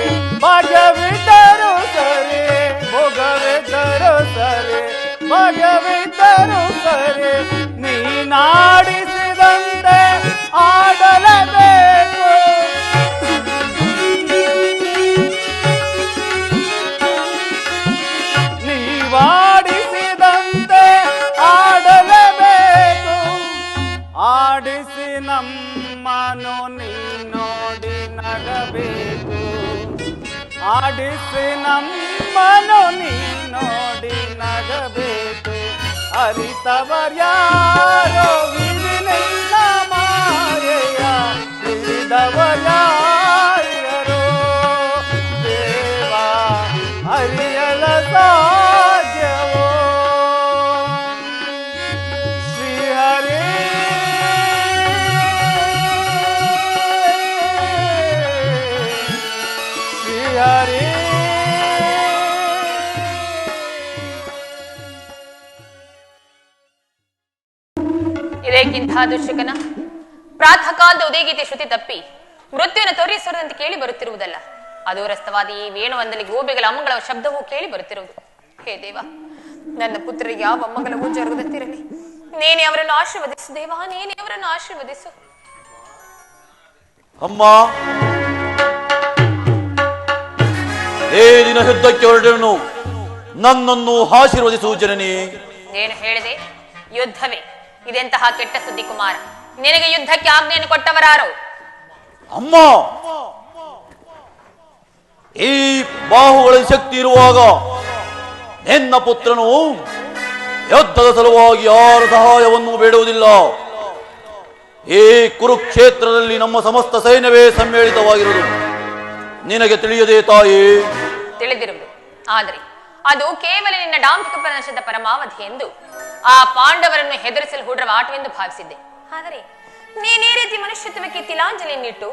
ಭಾಗ್ಯವಿದ್ದರೂ ಸರಿ ಭೋಗವಿದ್ದರೂ ಸರಿ ಭಾಗ್ಯವಿದ್ದರೂ ಸರಿ ನೀನಾಡಿಸಿದಂತೆ ಆಡಲೇಬೇಕು ನೀವಾಡಿಸಿದಂತೆ ಆಡಲೇಬೇಕು ಆಡಿಸಿ ನಮ್ಮನು ನೀ ನೋಡಿ ನಗಬೇಕು ಆಡಿಸಿ ನಮ್ಮನು ನೀ ನೋಡಿ ನಗಬೇಕು ಅರಿತವರ್ಯಾರೋ ವಿಧಿನಿಲ್ಲ ಮಾಯೆಯ ತಿಳಿದವರ್ಯಾರೋ ದೇವ ಅರಿಯಲ ಸಾಧ್ಯವೋ ಶ್ರೀಹರಿ ಶ್ರೀಹರಿ ಇದಕ್ಕಿಂತ ದುಶ್ಶಕನ ಪ್ರಾತಃ ಕಾಲದ ಉದಯಗೀತೆ ಶ್ರುತಿ ತಪ್ಪಿ ಮೃತ್ಯುವಿನ ತೋರಿಸುವುದಂತೆ ಕೇಳಿ ಬರುತ್ತಿರುವುದಲ್ಲ ಅದೂರಸ್ಥವಾದ ಈ ವೇಣುವಂದಲಿ ಗೋಬಿಗಳ ಅಮ್ಮಗಳ ಶಬ್ದವೂ ಕೇಳಿ ಬರುತ್ತಿರುವುದು. ಹೇ ದೇವ, ನನ್ನ ಪುತ್ರರಿಗೆ ಯಾವ ಅಮ್ಮಗಳವೂ ಜರುಗದಂತಿರಲಿ. ನೀನೇ ಅವರನ್ನು ಆಶೀರ್ವದಿಸು ದೇವ, ನೀನೇ ಅವರನ್ನು ಆಶೀರ್ವದಿಸು. ಅಮ್ಮ, ಏ ದಿನ ಯುದ್ಧಕ್ಕೆ ಹೊರಟನು ನನ್ನನ್ನು ಆಶೀರ್ವದಿಸು ಜನನಿ. ಏನು ಹೇಳಿದೆ? ಯುದ್ಧವೇ? ಇದೆಂತಹ ಕೆಟ್ಟ ಸುದ್ದಿ ಕುಮಾರ. ನಿನಗೆ ಯುದ್ಧಕ್ಕೆ ಆಜ್ಞೆಯನ್ನು ಕೊಟ್ಟವರಾರು? ಅಮ್ಮ, ಈ ಬಾಹುಗಳ ಶಕ್ತಿ ಇರುವಾಗ ನಿನ್ನ ಪುತ್ರನು ಯುದ್ಧದ ಸಲುವಾಗಿ ಯಾರ ಸಹಾಯವನ್ನು ಬೇಡುವುದಿಲ್ಲ. ಈ ಕುರುಕ್ಷೇತ್ರದಲ್ಲಿ ನಮ್ಮ ಸಮಸ್ತ ಸೈನ್ಯವೇ ಸಮ್ಮಿಳಿತವಾಗಿರುವುದು ನಿನಗೆ ತಿಳಿಯದೆ ತಾಯಿ? ತಿಳಿದಿರುವುದು, ಆದರೆ ಅದು ಕೇವಲ ನಿನ್ನ ಡಾಂಬಿಕ ಪ್ರದರ್ಶನದ ಪರಮಾವಧಿ ಎಂದು ಆ ಪಾಂಡವರನ್ನು ಹೆದರಿಸಲು ಹೂಡ್ರ ಆಟವೆಂದು ಭಾವಿಸಿದ್ದೆ. ಆದರೆ ನೀನೇ ರೀತಿ ಮನುಷ್ಯತ್ವಕ್ಕೆ ತಿಲಾಂಜಲಿಯನ್ನಿಟ್ಟು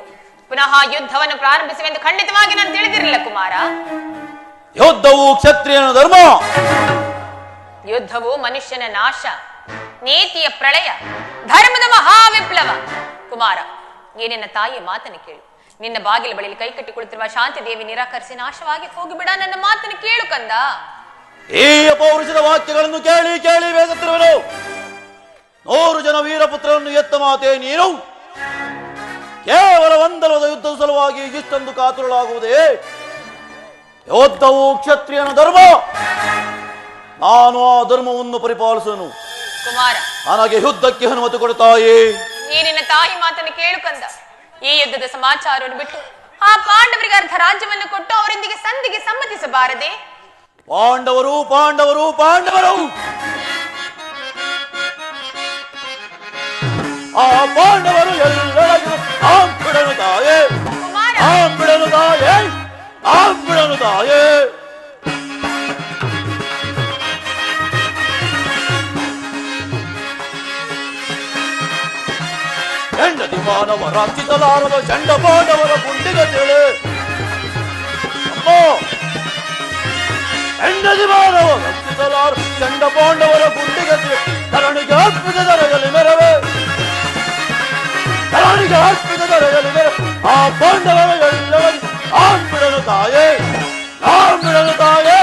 ಪುನಃ ಯುದ್ಧವನ್ನು ಪ್ರಾರಂಭಿಸುವೆಂದು ಖಂಡಿತವಾಗಿ ನಾನು ತಿಳಿದಿರಲಿಲ್ಲ ಕುಮಾರ. ಯುದ್ಧವು ಕ್ಷತ್ರಿಯನ ಧರ್ಮ. ಯುದ್ಧವು ಮನುಷ್ಯನ ನಾಶ, ನೀತಿಯ ಪ್ರಳಯ, ಧರ್ಮದ ಮಹಾವಿಪ್ಲವ. ಕುಮಾರ, ಏನಿನ್ನ ತಾಯಿಯ ಮಾತನ್ನು ಕೇಳು. ನಿನ್ನ ಬಾಗಿಲ ಬಳಿಯಲ್ಲಿ ಕೈಕಟ್ಟಿ ಕುಳಿತಿರುವ ಶಾಂತಿ ದೇವಿ ನಿರಾಕರಿಸಿ ನಾಶವಾಗಿ ಹೋಗಿಬಿಡ. ನನ್ನ ಮಾತನ್ನು ಕೇಳು ಕಂದ. ಈ ಅಪೌರುಷದ ವಾಕ್ಯಗಳನ್ನು ಕೇಳಿ ಕೇಳಿ ಬೇಸತ್ತಿರುವನು. 100 ಜನ ವೀರಪುತ್ರರನ್ನು ಎತ್ತ ಮಾತೆ ನೀನು ಕೇವಲ ಒಂದಲದ ಯುದ್ಧದ ಸಲುವಾಗಿ ಇಷ್ಟೊಂದು ಕಾತುರಳಾಗುವುದೇ? ಯುದ್ಧವು ಕ್ಷತ್ರಿಯನ ಧರ್ಮ. ನಾನು ಆ ಧರ್ಮವನ್ನು ಪರಿಪಾಲಿಸನು. ಕುಮಾರ, ನನಗೆ ಯುದ್ಧಕ್ಕೆ ಅನುಮತಿ ಕೊಡುತ್ತಾಯೇ? ಈ ನಿನ್ನ ತಾಯಿ ಮಾತನ್ನು ಕೇಳು ಕಂದ. ಈ ಯುದ್ಧದ ಸಮಾಚಾರವನ್ನು ಬಿಟ್ಟು ಆ ಪಾಂಡವರಿಗೆ ಅರ್ಧ ರಾಜ್ಯವನ್ನು ಕೊಟ್ಟು ಅವರೊಂದಿಗೆ ಸಂಧಿಗೆ ಸಮ್ಮತಿಸಬಾರದೆ? ಪಾಂಡವರು ಪಾಂಡವರು ಪಾಂಡವರು ಆ ಪಾಂಡವರು ಎಲ್ಲರಿಗೂ ಬಿಡನು ತಾಯೇ, ಬಿಡನು ತಾಯೇ, ಬಿಡನು ತಾಯೇ. ಹೆಂಡತಿ ಮಾನವರ ರಕ್ಷಿಸಲಾರವ ಚಂಡ ಪಾಂಡವರ ಗುಂಡಿಗೆ ತಿಳಿ ಅಮ್ಮ. ಹೆಂಡತಿ ಮಾನವ ರಕ್ಷಿಸಲಾರ ಚಂಡ ಪಾಂಡವರ ಗುಂಡಿಗೆ ತಿಳಿ ಧರಣಿಗೆ ಅರ್ಪಿತ ದರದಲ್ಲಿ ಮೆರವೆ, ಧರಣಿಗೆ ಅರ್ಪಿತ ದರದಲ್ಲಿ ಮೆರವೆ. ಆ ಪಾಂಡವರ ಎಲ್ಲವನ್ನೂ ಬಿಡನು ತಾಯೇ, ಬಿಡನು ತಾಯೇ,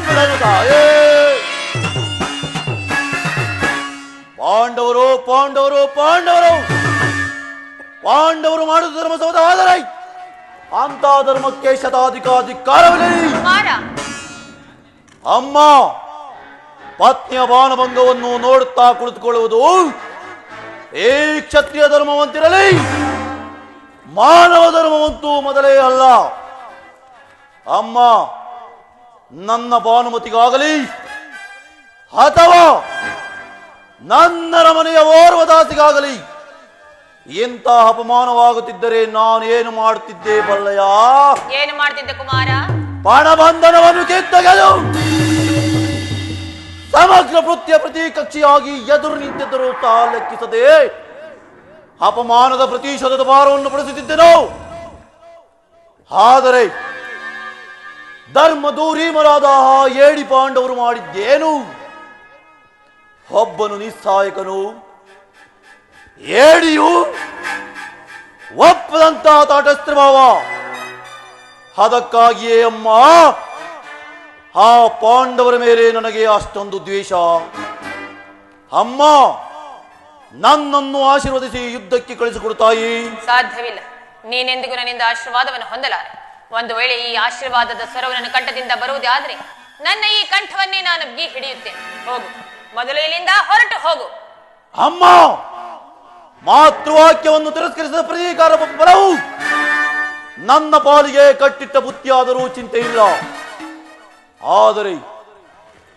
ಬಿಡನು ತಾಯೇ. ಪಾಂಡವರು ಪಾಂಡವರು ಪಾಂಡವರು ಪಾಂಡವರು ಮಾಡುವ ಧರ್ಮ ಸೌಧ ಆದರೆ ಅಂತ ಧರ್ಮಕ್ಕೆ ಶತಾಧಿಕಾಧಿಕಾರವಿಲ್ಲ. ಅಮ್ಮ, ಪತ್ನಿಯ ಬಾಣಭಂಗವನ್ನು ನೋಡುತ್ತಾ ಕುಳಿತುಕೊಳ್ಳುವುದು ಈ ಕ್ಷತ್ರಿಯ ಧರ್ಮವಂತಿರಲಿ, ಮಾನವ ಧರ್ಮವಂತೂ ಮೊದಲೇ ಅಲ್ಲ. ಅಮ್ಮ, ನನ್ನ ಭಾನುಮತಿಗಾಗಲಿ ಅಥವಾ ನನ್ನ ಮನೆಯ ಓರ್ವ ದಾಸಿಗಾಗಲಿ ಎಂತ ಅಪಮಾನವಾಗುತ್ತಿದ್ದರೆ ನಾನು ಏನು ಮಾಡುತ್ತಿದ್ದೆ ಬಲ್ಲಯ್ಯ? ಏನು ಮಾಡ್ತಿದ್ದೆ ಕುಮಾರ? ಪಣಬಂಧನವನ್ನು ಕಿತ್ತಗೆದು ಸಮಗ್ರ ವೃತ್ತಿಯ ಪ್ರತಿಕಕ್ಷಿಯಾಗಿ ಎದುರು ನಿಂತಿದ್ದರು ತಾ ಲೆಕ್ಕಿಸದೆ ಅಪಮಾನದ ಪ್ರತಿಶತದ ಭಾರವನ್ನು ಪಡಿಸುತ್ತಿದ್ದೆನು. ಆದರೆ ಧರ್ಮ ದೂರೀಮರಾದ ಏಡಿ ಪಾಂಡವರು ಮಾಡಿದ್ದೇನು? ಒಬ್ಬನು ನಿಸ್ಸಹಾಯಕನು, ಏಡಿಯು ಒಪ್ಪದಂತ ತಾಟಸ್ತ್ರ ಭಾವ. ಅದಕ್ಕಾಗಿಯೇ ಅಮ್ಮ ಆ ಪಾಂಡವರ ಮೇಲೆ ನನಗೆ ಅಷ್ಟೊಂದು ದ್ವೇಷ. ಅಮ್ಮ, ನನ್ನನ್ನು ಆಶೀರ್ವದಿಸಿ ಯುದ್ಧಕ್ಕೆ ಕಳಿಸಿಕೊಡುತ್ತಾಯಿ. ಸಾಧ್ಯವಿಲ್ಲ. ನೀನೆಂದಿಗೂ ನನ್ನಿಂದ ಆಶೀರ್ವಾದವನ್ನು ಹೊಂದಲಾರೆ. ಒಂದು ವೇಳೆ ಈ ಆಶೀರ್ವಾದದ ಸ್ವರವು ನನ್ನ ಕಂಠದಿಂದ ಬರುವುದೇ ಆದ್ರೆ ನನ್ನ ಈ ಕಂಠವನ್ನೇ ನಾನು ಹಿಡಿಯುತ್ತೇನೆ. ಹೋಗು, ಮೊದಲು ಇಲ್ಲಿಂದ ಹೊರಟು ಹೋಗು. ಅಮ್ಮ, ಮಾತೃವಾಕ್ಯವನ್ನು ತಿರಸ್ಕರಿಸಿದ ಪ್ರತೀಕಾರ ಬಲವು ನನ್ನ ಪಾಲಿಗೆ ಕಟ್ಟಿಟ್ಟ ಬುತ್ತಿಯಾದರೂ ಚಿಂತೆ ಇಲ್ಲ. ಆದರೆ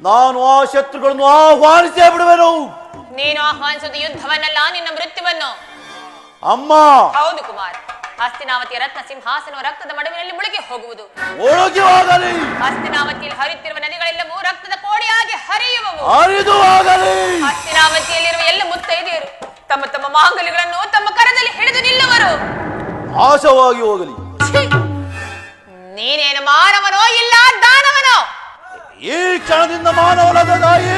ನಾನು ಆ ಶತ್ರುಗಳನ್ನು ಆಹ್ವಾನಿಸೇ ಬಿಡುವೆನು. ನೀನು ಆಹ್ವಾನಿಸುವುದು ಯುದ್ಧವನ್ನಲ್ಲ, ನಿನ್ನ ಮೃತ್ಯುವನ್ನು. ಅಮ್ಮ, ಹೌದು ಕುಮಾರ್, ಹಸ್ತಿನಾವತಿಯ ರತ್ನ ಸಿಂಹಾಸನ ರಕ್ತದ ಮಡುವಿನಲ್ಲಿ ಮುಳುಗಿ ಹೋಗುವುದು. ಮುಳುಗಿ ಹೋಗಲಿ. ಹಸ್ತಿನಾವತಿಯಲ್ಲಿ ಹರಿಯುತ್ತಿರುವ ನದಿಗಳೆಲ್ಲವೂ ರಕ್ತದ ಕೋಡಿಯಾಗಿ ಹರಿಯುವವು. ಹರಿದು ಹೋಗಲಿ. ಹಸ್ತಿನಾವತಿಯಲ್ಲಿರುವ ಎಲ್ಲ ಮುತ್ತೈದೆಯರು ತಮ್ಮ ತಮ್ಮ ಮಾಂಗಲ್ಯಗಳನ್ನು ತಮ್ಮ ಕರದಲ್ಲಿ ಹಿಡಿದು ನಿಲ್ಲುವರು. ನಾಶವಾಗಿ ಹೋಗಲಿ. ನೀನೇನು ಮಾನವನೋ ಇಲ್ಲ ದಾನವನೋ? ಈ ಕ್ಷಣದಿಂದ ಮಾನವನದ ತಾಯಿ,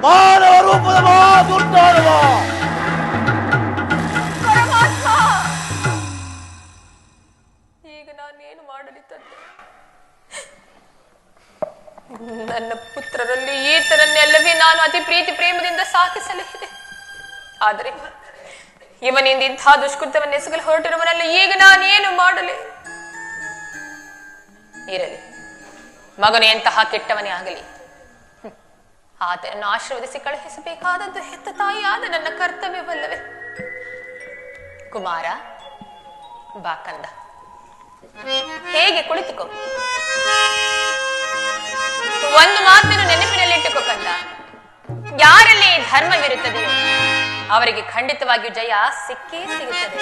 ಮಾನವ ರೂಪದ ದುರ್ದಾನವ. ಪರಮಾತ್ಮ, ಈಗ ನಾನೇನು ಮಾಡಲಿ ತಂದೆ? ನನ್ನ ಪುತ್ರರಲ್ಲಿ ಈತನನ್ನೆಲ್ಲವೇ ನಾನು ಅತಿ ಪ್ರೀತಿ ಪ್ರೇಮದಿಂದ ಸಾಕಿ ಸಲಹಿದೆ. ಆದರೆ ಇವನಿಂದ ಇಂಥ ದುಷ್ಕೃತ್ಯವನ್ನು ಎಸಗಲು ಹೊರಟಿರುವನಲ್ಲ, ಈಗ ನಾನೇನು ಮಾಡಲಿ? ಇರಲಿ, ಮಗನು ಎಂತಹ ಕೆಟ್ಟವನೇ ಆಗಲಿ, ಆತನನ್ನು ಆಶೀರ್ವದಿಸಿ ಕಳುಹಿಸಬೇಕಾದದ್ದು ಹೆತ್ತ ತಾಯಿಯಾದ ನನ್ನ ಕರ್ತವ್ಯವಲ್ಲವೇ? ಕುಮಾರ, ಬಾ ಕಂದ, ಹೇಗೆ ಕುಳಿತುಕೋ. ಒಂದು ಮಾತನ್ನು ನೆನಪಿನಲ್ಲಿಟ್ಟುಕೋ ಕಂದ. ಯಾರಲ್ಲಿ ಧರ್ಮವಿರುತ್ತದೆಯೋ ಅವರಿಗೆ ಖಂಡಿತವಾಗಿಯೂ ಜಯ ಸಿಕ್ಕೇ ಸಿಗುತ್ತದೆ.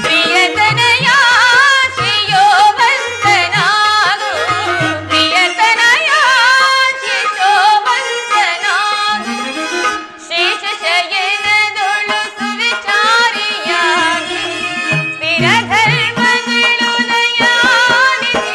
ಪ್ರಿಯತನಯ ಶ್ರೀಯೋ ವಂದನಾಗು, ಪ್ರಿಯತನಯ ಶ್ರೀಯೋ ವಂದನಾಗು, ಶೇಷ ಶಯನದೊಳು ಸುವಿಚಾರಿಯಾಗಿ ಸ್ಥಿರ ಧರ್ಮಗಳು ದಯಾನಿಧಿಯಾಗಿ.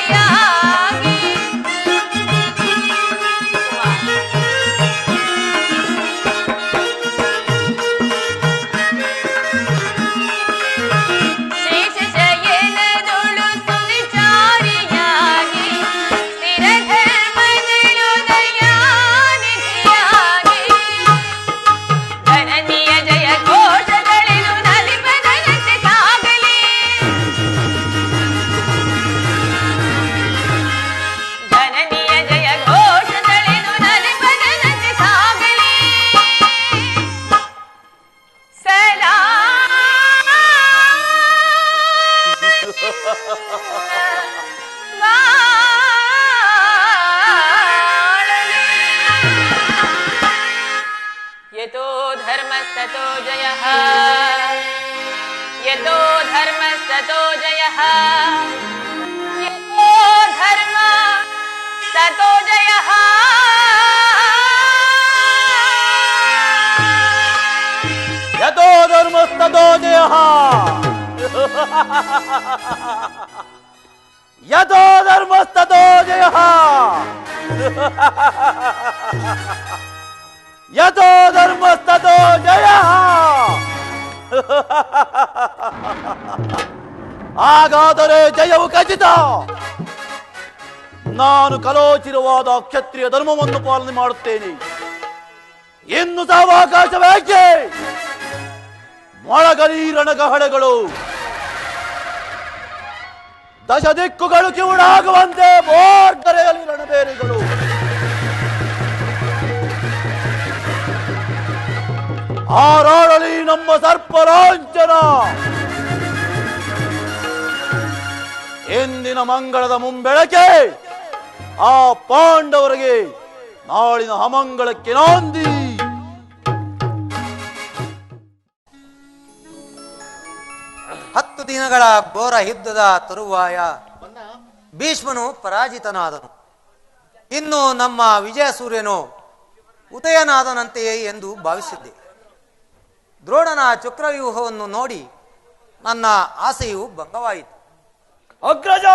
ಯತೋ ಧರ್ಮಸ್ತತೋ ಜಯಃ, ಯತೋ ಧರ್ಮಸ್ತತೋ ಜಯಃ, ಯತೋ ಧರ್ಮ ತತೋ ಜಯಃ. ಯತೋ ಧರ್ಮಸ್ತತೋ ಜಯಃ, ಯತೋ ಧರ್ಮಸ್ತತೋ ಜಯಃ, ಯತೋ ಧರ್ಮಸ್ತತೋ ಜಯಃ. ಹಾಗಾದರೆ ಜಯವು ಖಚಿತ. ನಾನು ಕಲೋಚಿತವಾದ ಕ್ಷತ್ರಿಯ ಧರ್ಮವನ್ನು ಪಾಲನೆ ಮಾಡುತ್ತೇನೆ. ಇನ್ನು ಸಾವಕಾಶವೇಕೆ? ಮೊಳಗಲಿ ರಣಗಹಳೆಗಳು, ದಶ ದಿಕ್ಕುಗಳು ಕಿವುಡಾಗುವಂತೆ ಬೋರ್ಗರೆಯಲಿ ರಣಬೇರಿಗಳು. ಹಾರಾಡಲಿ ನಮ್ಮ ಸರ್ಪರಾಂಚನ. ಎಂದಿನ ಮಂಗಳದ ಮುಂಬೆಳಕೆ ಆ ಪಾಂಡವರಿಗೆ ನಾಳಿನ ಅಮಂಗಳಕ್ಕೆ ನಾಂದಿ. ಹತ್ತು ದಿನಗಳ ಘೋರ ಯುದ್ಧದ ತರುವಾಯ ಭೀಷ್ಮನು ಪರಾಜಿತನಾದನು. ಇನ್ನು ನಮ್ಮ ವಿಜಯ ಸೂರ್ಯನು ಉದಯನಾದನಂತೆಯೇ ಎಂದು ಭಾವಿಸಿದ್ದೆ. ದ್ರೋಣನ ಚಕ್ರವ್ಯೂಹವನ್ನು ನೋಡಿ ನನ್ನ ಆಸೆಯು ಭಂಗವಾಯಿತು. ಅಗ್ರಜ,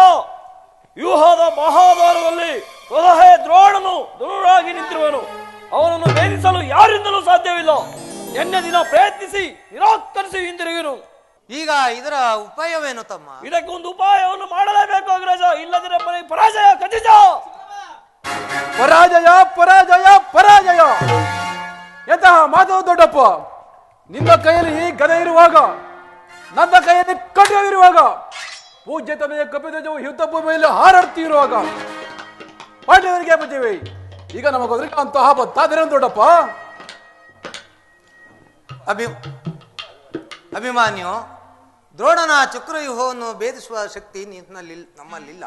ವ್ಯೂಹದ ಮಹಾದ್ವಾರದಲ್ಲಿ ಸ್ವತಃ ದ್ರೋಣನು ದುರುಳಾಗಿ ನಿಂತಿರುವನು. ಅವನನ್ನು ಭೇದಿಸಲು ಯಾರಿಂದಲೂ ಸಾಧ್ಯವಿಲ್ಲ. ಎನ್ನೆ ದಿನ ಪ್ರಯತ್ನಿಸಿ ನಿರಾಕರಿಸಿ ಹಿಂದಿರುಗಿರು. ಈಗ ಇದರ ಉಪಾಯವೇನು ತಮ್ಮ? ಇದಕ್ಕೆ ಒಂದು ಉಪಾಯವನ್ನು ಮಾಡಲೇಬೇಕು ಅಗ್ರಜ, ಇಲ್ಲದಿದ್ದರೆ ಪರಾಜಯ ಖಚಿತ. ಪರಾಜಯ ಪರಾಜಯ ಪರಾಜಯ ಎಂತಹ ಮಾತು ದೊಡ್ಡಪ್ಪ. ನಿನ್ನ ಕೈಯಲ್ಲಿ ಈ ಗದೆ ಇರುವಾಗ, ನನ್ನ ಕೈಯಲ್ಲಿ ಖಡ್ಗವಿರುವಾಗ, ಪೂಜ್ಯ ತಮೆಯ ಕಪಿಧ್ವಜವು ಯುದ್ಧ ಭೂಮಿಯಲ್ಲಿ ಹಾರಾಡ್ತಿರುವಾಗ ಪಾಂಡವರಿಗೆ ಬಜ್ಜೆವೆ. ಈಗ ನಮಗೋದ್ರಿಗೆ ಅಂತಹ ಬತ್ತಾದಿರೇನು ದೊಡ್ಡಪ್ಪ? ಅಭಿಮಾನ್ಯು, ದ್ರೋಣನ ಚಕ್ರವ್ಯೂಹವನ್ನು ಭೇದಿಸುವ ಶಕ್ತಿ ನಮ್ಮಲ್ಲಿಲ್ಲ.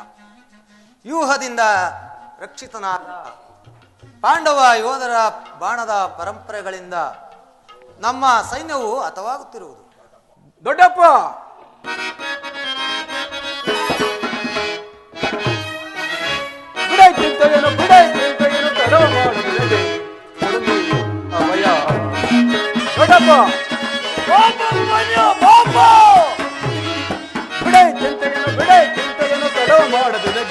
ವ್ಯೂಹದಿಂದ ರಕ್ಷಿತನಾದ ಪಾಂಡವ ಯೋಧರ ಬಾಣದ ಪರಂಪರೆಗಳಿಂದ ನಮ್ಮ ಸೈನ್ಯವು ಹತವಾಗುತ್ತಿರುವುದು. ದೊಡ್ಡಪ್ಪ, ಬಿಡಾಯ್ತಿಂತೇನು ಬಿಡಾಯ್ತಿಂತೇನು ತಡವ ಮಾಡುತ್ತದೆ ಅಭಯ. ದೊಡ್ಡಪ್ಪ, ಬಿಡಾಯ್ತಿಂತೇನು ಬಿಡಾಯ್ತಿಂತೇನು ತಡವ ಮಾಡುತ್ತದೆ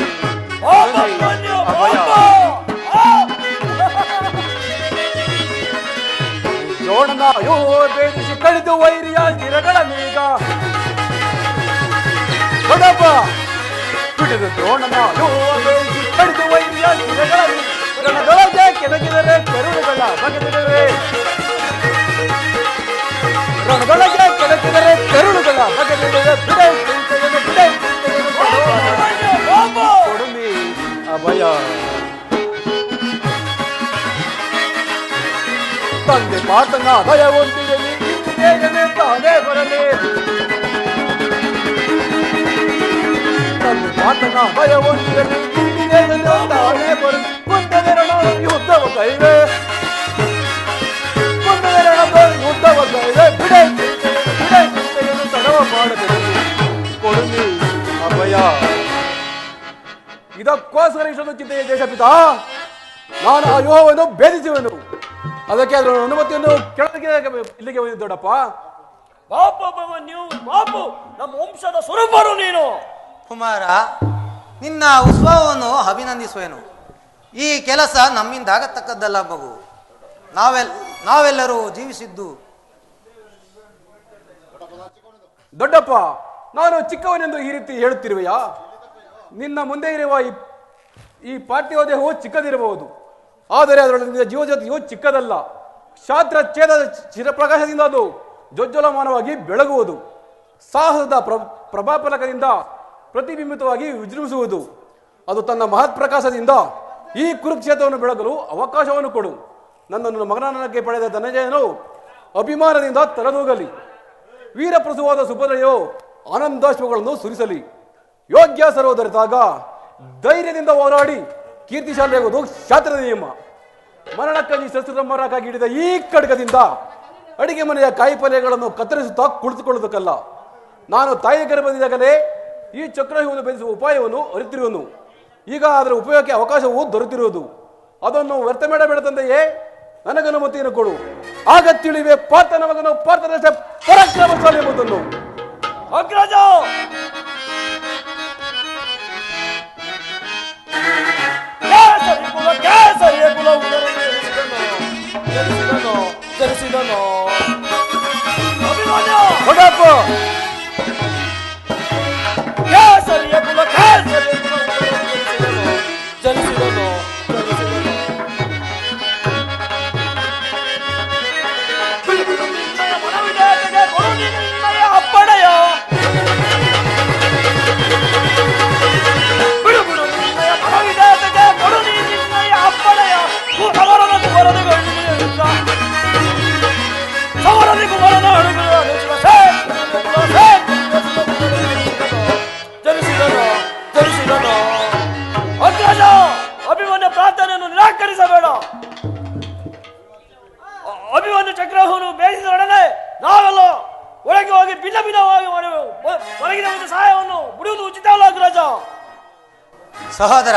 ಅಭಯ. ದ್ರೋಣನ ಭೇದಿಸಿ ಕಳೆದು ವೈರಿಯ ಗಿರಗಳ ಮೇಘ. ದೊಡ್ಡಪ್ಪ, ಬಿಡಿದು ದ್ರೋಣನ ಭೇದಿಸಿ ಕಳೆದು ವೈರಿಯ ಗಿರಗಳ ರಣದೊಳಗೆ ಕೆಳಗಿದರೆ ಕರುಳುಗಳ ಬಗೆದಿದರೆ, ರಣದೊಳಗೆ ಕೆಳಗಿದರೆ ಕರುಳುಗಳ ಬಗೆದಿದರೆ ಬಿಡೈತಿಂತೆಯನ್ನು ಬಿಡೈತಿಂತೆಯನ್ನು ಕೊಡುಮಿ ಅಭಯ. ತಂದೆ ಮಾತನ್ನ ಭಯ ಹೊಂದಿರಲಿ, ತಾನೇ ಬರಲಿ. ತಂದೆ ಮಾತನ್ನ ಭಯ ಹೊಂದಿರಲಿ, ತಾನೇ ಬರಲಿ. ಕೊಂದನೆರಣ ಯುದ್ಧವ ಕೈವೆ, ಕೊಂದನೆರಣ ಯುದ್ಧವ ಕೈವೆ. ಬಿಡೈತಿಂತೆಯನ್ನು ತಡವ ಮಾಡದಿರಲಿ ಕೊಡುಮಿ ಅಭಯ. ಇದಕ್ಕೋಸ್ಕರ ಇಷ್ಟೊಂದು ಚಿಂತೆಯ ದೇಶಪಿತ, ನಾನು ಆ ಯೋಹವನ್ನು ಭೇದಿಸುವೆನು. ಅದಕ್ಕೆ ಅದರ ಅನುಮತಿಯನ್ನು ಕೇಳೋದಕ್ಕೆ ಇಲ್ಲಿಗೆ ಬಂದಿದ್ದು ದೊಡ್ಡಪ್ಪ. ನೀವು ಬಾಪು, ನಮ್ಮ ವಂಶದ ಸ್ವರೂಪರು ನೀನು. ಕುಮಾರ, ನಿನ್ನ ಉತ್ಸವವನ್ನು ಅಭಿನಂದಿಸುವೆನು. ಈ ಕೆಲಸ ನಮ್ಮಿಂದಾಗತಕ್ಕದ್ದಲ್ಲ ಮಗು. ನಾವೆಲ್ಲರೂ ಜೀವಿಸಿದ್ದು. ದೊಡ್ಡಪ್ಪ, ನಾನು ಚಿಕ್ಕವನೆಂದು ಈ ರೀತಿ ಹೇಳುತ್ತಿರುವೆಯಾ? ನಿನ್ನ ಮುಂದೆ ಇರುವ ಈ ಪಾರ್ಥಿವ ದೇಹವು ಚಿಕ್ಕದಿರಬಹುದು, ಆದರೆ ಅದರೊಳಗಿನ ಜೀವಜ್ಯೋತಿಯು ಚಿಕ್ಕದಲ್ಲ. ಶಾಸ್ತ್ರ ಛೇದದ ಚಿರಪ್ರಕಾಶದಿಂದ ಅದು ಜೋಜ್ವಲಮಾನವಾಗಿ ಬೆಳಗುವುದು. ಸಾಹಸದ ಪ್ರಭಾಫಲಕದಿಂದ ಪ್ರತಿಬಿಂಬಿತವಾಗಿ ವಿಜೃಂಭಿಸುವುದು. ಅದು ತನ್ನ ಮಹತ್ ಪ್ರಕಾಶದಿಂದ ಈ ಕುರುಕ್ಷೇತ್ರವನ್ನು ಬೆಳಗಲು ಅವಕಾಶವನ್ನು ಕೊಡು. ನನ್ನನ್ನು ಮಗನಕ್ಕೆ ಪಡೆದ ಧನಂಜಯನು ಅಭಿಮಾನದಿಂದ ತಲೆದೂಗಲಿ. ವೀರಪ್ರಸವಾದ ಸುಭದ್ರೆಯೋ ಆನಂದಾಶ್ವಗಳನ್ನು ಸುರಿಸಲಿ. ಯೋಗ್ಯ ಸರೋ ದೊರೆತಾಗ ಧೈರ್ಯದಿಂದ ಹೋರಾಡಿ ಕೀರ್ತಿಶಾಲಿಯಾಗುವುದು ಶಾಸ್ತ್ರದ ನಿಯಮ. ಮರಣಕ್ಕಂಜಿ ಶಸ್ತ್ರಮರಕ್ಕಾಗಿ ಹಿಡಿದ ಈ ಖಡ್ಗದಿಂದ ಅಡಿಗೆ ಮನೆಯ ಕಾಯಿಪಲ್ಯಗಳನ್ನು ಕತ್ತರಿಸುತ್ತಾ ಕುಳಿತುಕೊಳ್ಳುವುದಕ್ಕಲ್ಲ. ನಾನು ತಾಯಿ ಗರ್ಭದಿಂದಾಗಲೇ ಈ ಚಕ್ರವ್ಯೂಹವನ್ನು ಬೆಳೆಸುವ ಉಪಾಯವನ್ನು ಅರಿತಿರುವನು. ಈಗ ಅದರ ಉಪಯೋಗಕ್ಕೆ ಅವಕಾಶವೂ ದೊರೆತಿರುವುದು. ಅದನ್ನು ವ್ಯರ್ಥ ಮಾಡಬೇಡ ತಂದೆಯೇ, ನನಗನುಮತಿಯನ್ನು ಕೊಡು. ಆಗ ತಿಳಿವೆ ಪಾರ್ಥನ ಮಗನು ಪಾರ್ಥನಷ್ಟ ಪರಾಕ್ರಮಶಾಲಿ ಎಂಬುದನ್ನು. ಅಗ್ರಜ, ಕೇಸರಿಯ ಕುಲ ಜನಿಸಿದನು. ಅಭಿಮಾನ್ಯ ದೊಡ್ಡಪ್ಪ, ಕೇಸರಿಯ ಕುಲ ಜನಿಸಿದನು. ಮನವಿದೇತೆಗೆ ಕೊಡು ನಿನ್ನಯ ಅಪ್ಪಣೆಯ. ಬಿಡು ಬಿಡು ನಿನ್ನಯ ಮನವಿದೇತೆಗೆ ಕೊಡು ನಿನ್ನಯ ಅಪ್ಪಣೆಯ. ಅವರನ್ನು ವರದಿಗಳಿಂದ ಸವರದಿಗೂ ವರದ ಅಡುಗಳು ಜನಿಸಿದನು. ಅಗ್ರಜ, ಅಭಿಮನ್ಯ ಪ್ರಾರ್ಥನೆಯನ್ನು ನಿರಾಕರಿಸಬೇಡ. ಅಭಿಮನ್ಯು ಚಕ್ರವ್ಯೂಹವನ್ನು ಬೇಯಿಸಿದೊಡನೆ ನಾವೆಲ್ಲ ಒಳಗೆ ಹೋಗಿ ಭಿನ್ನ ಭಿನ್ನವಾಗಿ ಮಾಡುವೆವು. ಹೊರಗಿನ ಒಂದು ಸಹಾಯವನ್ನು ಬಿಡುವುದು ಉಚಿತವಲ್ಲ ಅಗ್ರಜ. ಸಹೋದರ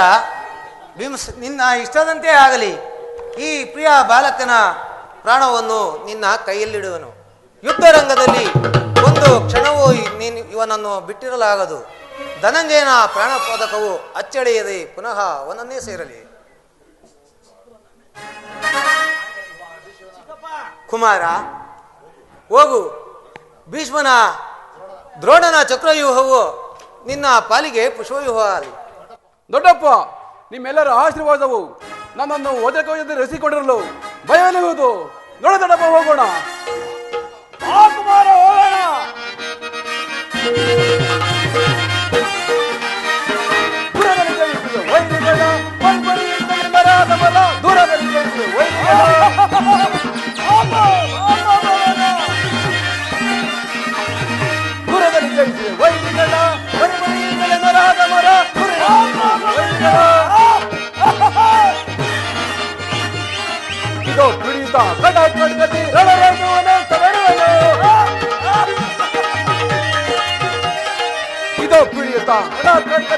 ನಿನ್ನ ಇಷ್ಟದಂತೆ ಆಗಲಿ. ಈ ಪ್ರಿಯ ಬಾಲಕನ ಪ್ರಾಣವನ್ನು ನಿನ್ನ ಕೈಯಲ್ಲಿಡುವನು. ಯುದ್ಧರಂಗದಲ್ಲಿ ಒಂದು ಕ್ಷಣವೂ ಇವನನ್ನು ಬಿಟ್ಟಿರಲಾಗದು. ಧನಂಜಯನ ಪ್ರಾಣಪೋದಕವು ಅಚ್ಚಳಿಯದೆ ಪುನಃ ಅವನನ್ನೇ ಸೇರಲಿ. ಕುಮಾರ ಹೋಗು, ಭೀಷ್ಮನ ದ್ರೋಣನ ಚಕ್ರವ್ಯೂಹವು ನಿನ್ನ ಪಾಲಿಗೆ ಪುಷ್ಪವ್ಯೂಹ ಆಗಲಿ. ದೊಡ್ಡಪ್ಪ, ನಿಮ್ಮೆಲ್ಲರ ಆಶೀರ್ವಾದವು ನನ್ನನ್ನು ವಜ್ರಕವಚದಲ್ಲಿ ರಸಿಕೊಂಡಿರಲು ಭಯವಿರುವುದು. ನೋಡ ದೊಡ್ಡಪ್ಪ, ಹೋಗೋಣ. ಆ ಕುಮಾರ, ಹೋಗೋಣ. ದೂರದಲ್ಲಿ ಜಯಿಸಿದ ವೈರಿಗಳ ಬಲ್ಬರಿಯಿಂದಲೇ ಮರಾದ ಬಲ. ದೂರದಲ್ಲಿ ಜಯಿಸಿದ ವೈರಿಗಳ ದೂರದಲ್ಲಿ ಜಯಿಸಿದ ವೈರಿಗಳ ಬರಿಬರಿಯಿಂದಲೇ ಮರಾದ ಮರ. ಇದು ಪೀಡಿತ ಕಡ ಕಡ್ಗತಿ ರಣರಂಗುವನೆ ತವರುವನು. ಇದು ಪೀಡಿತ ಕಡ ಕಡ್ಗ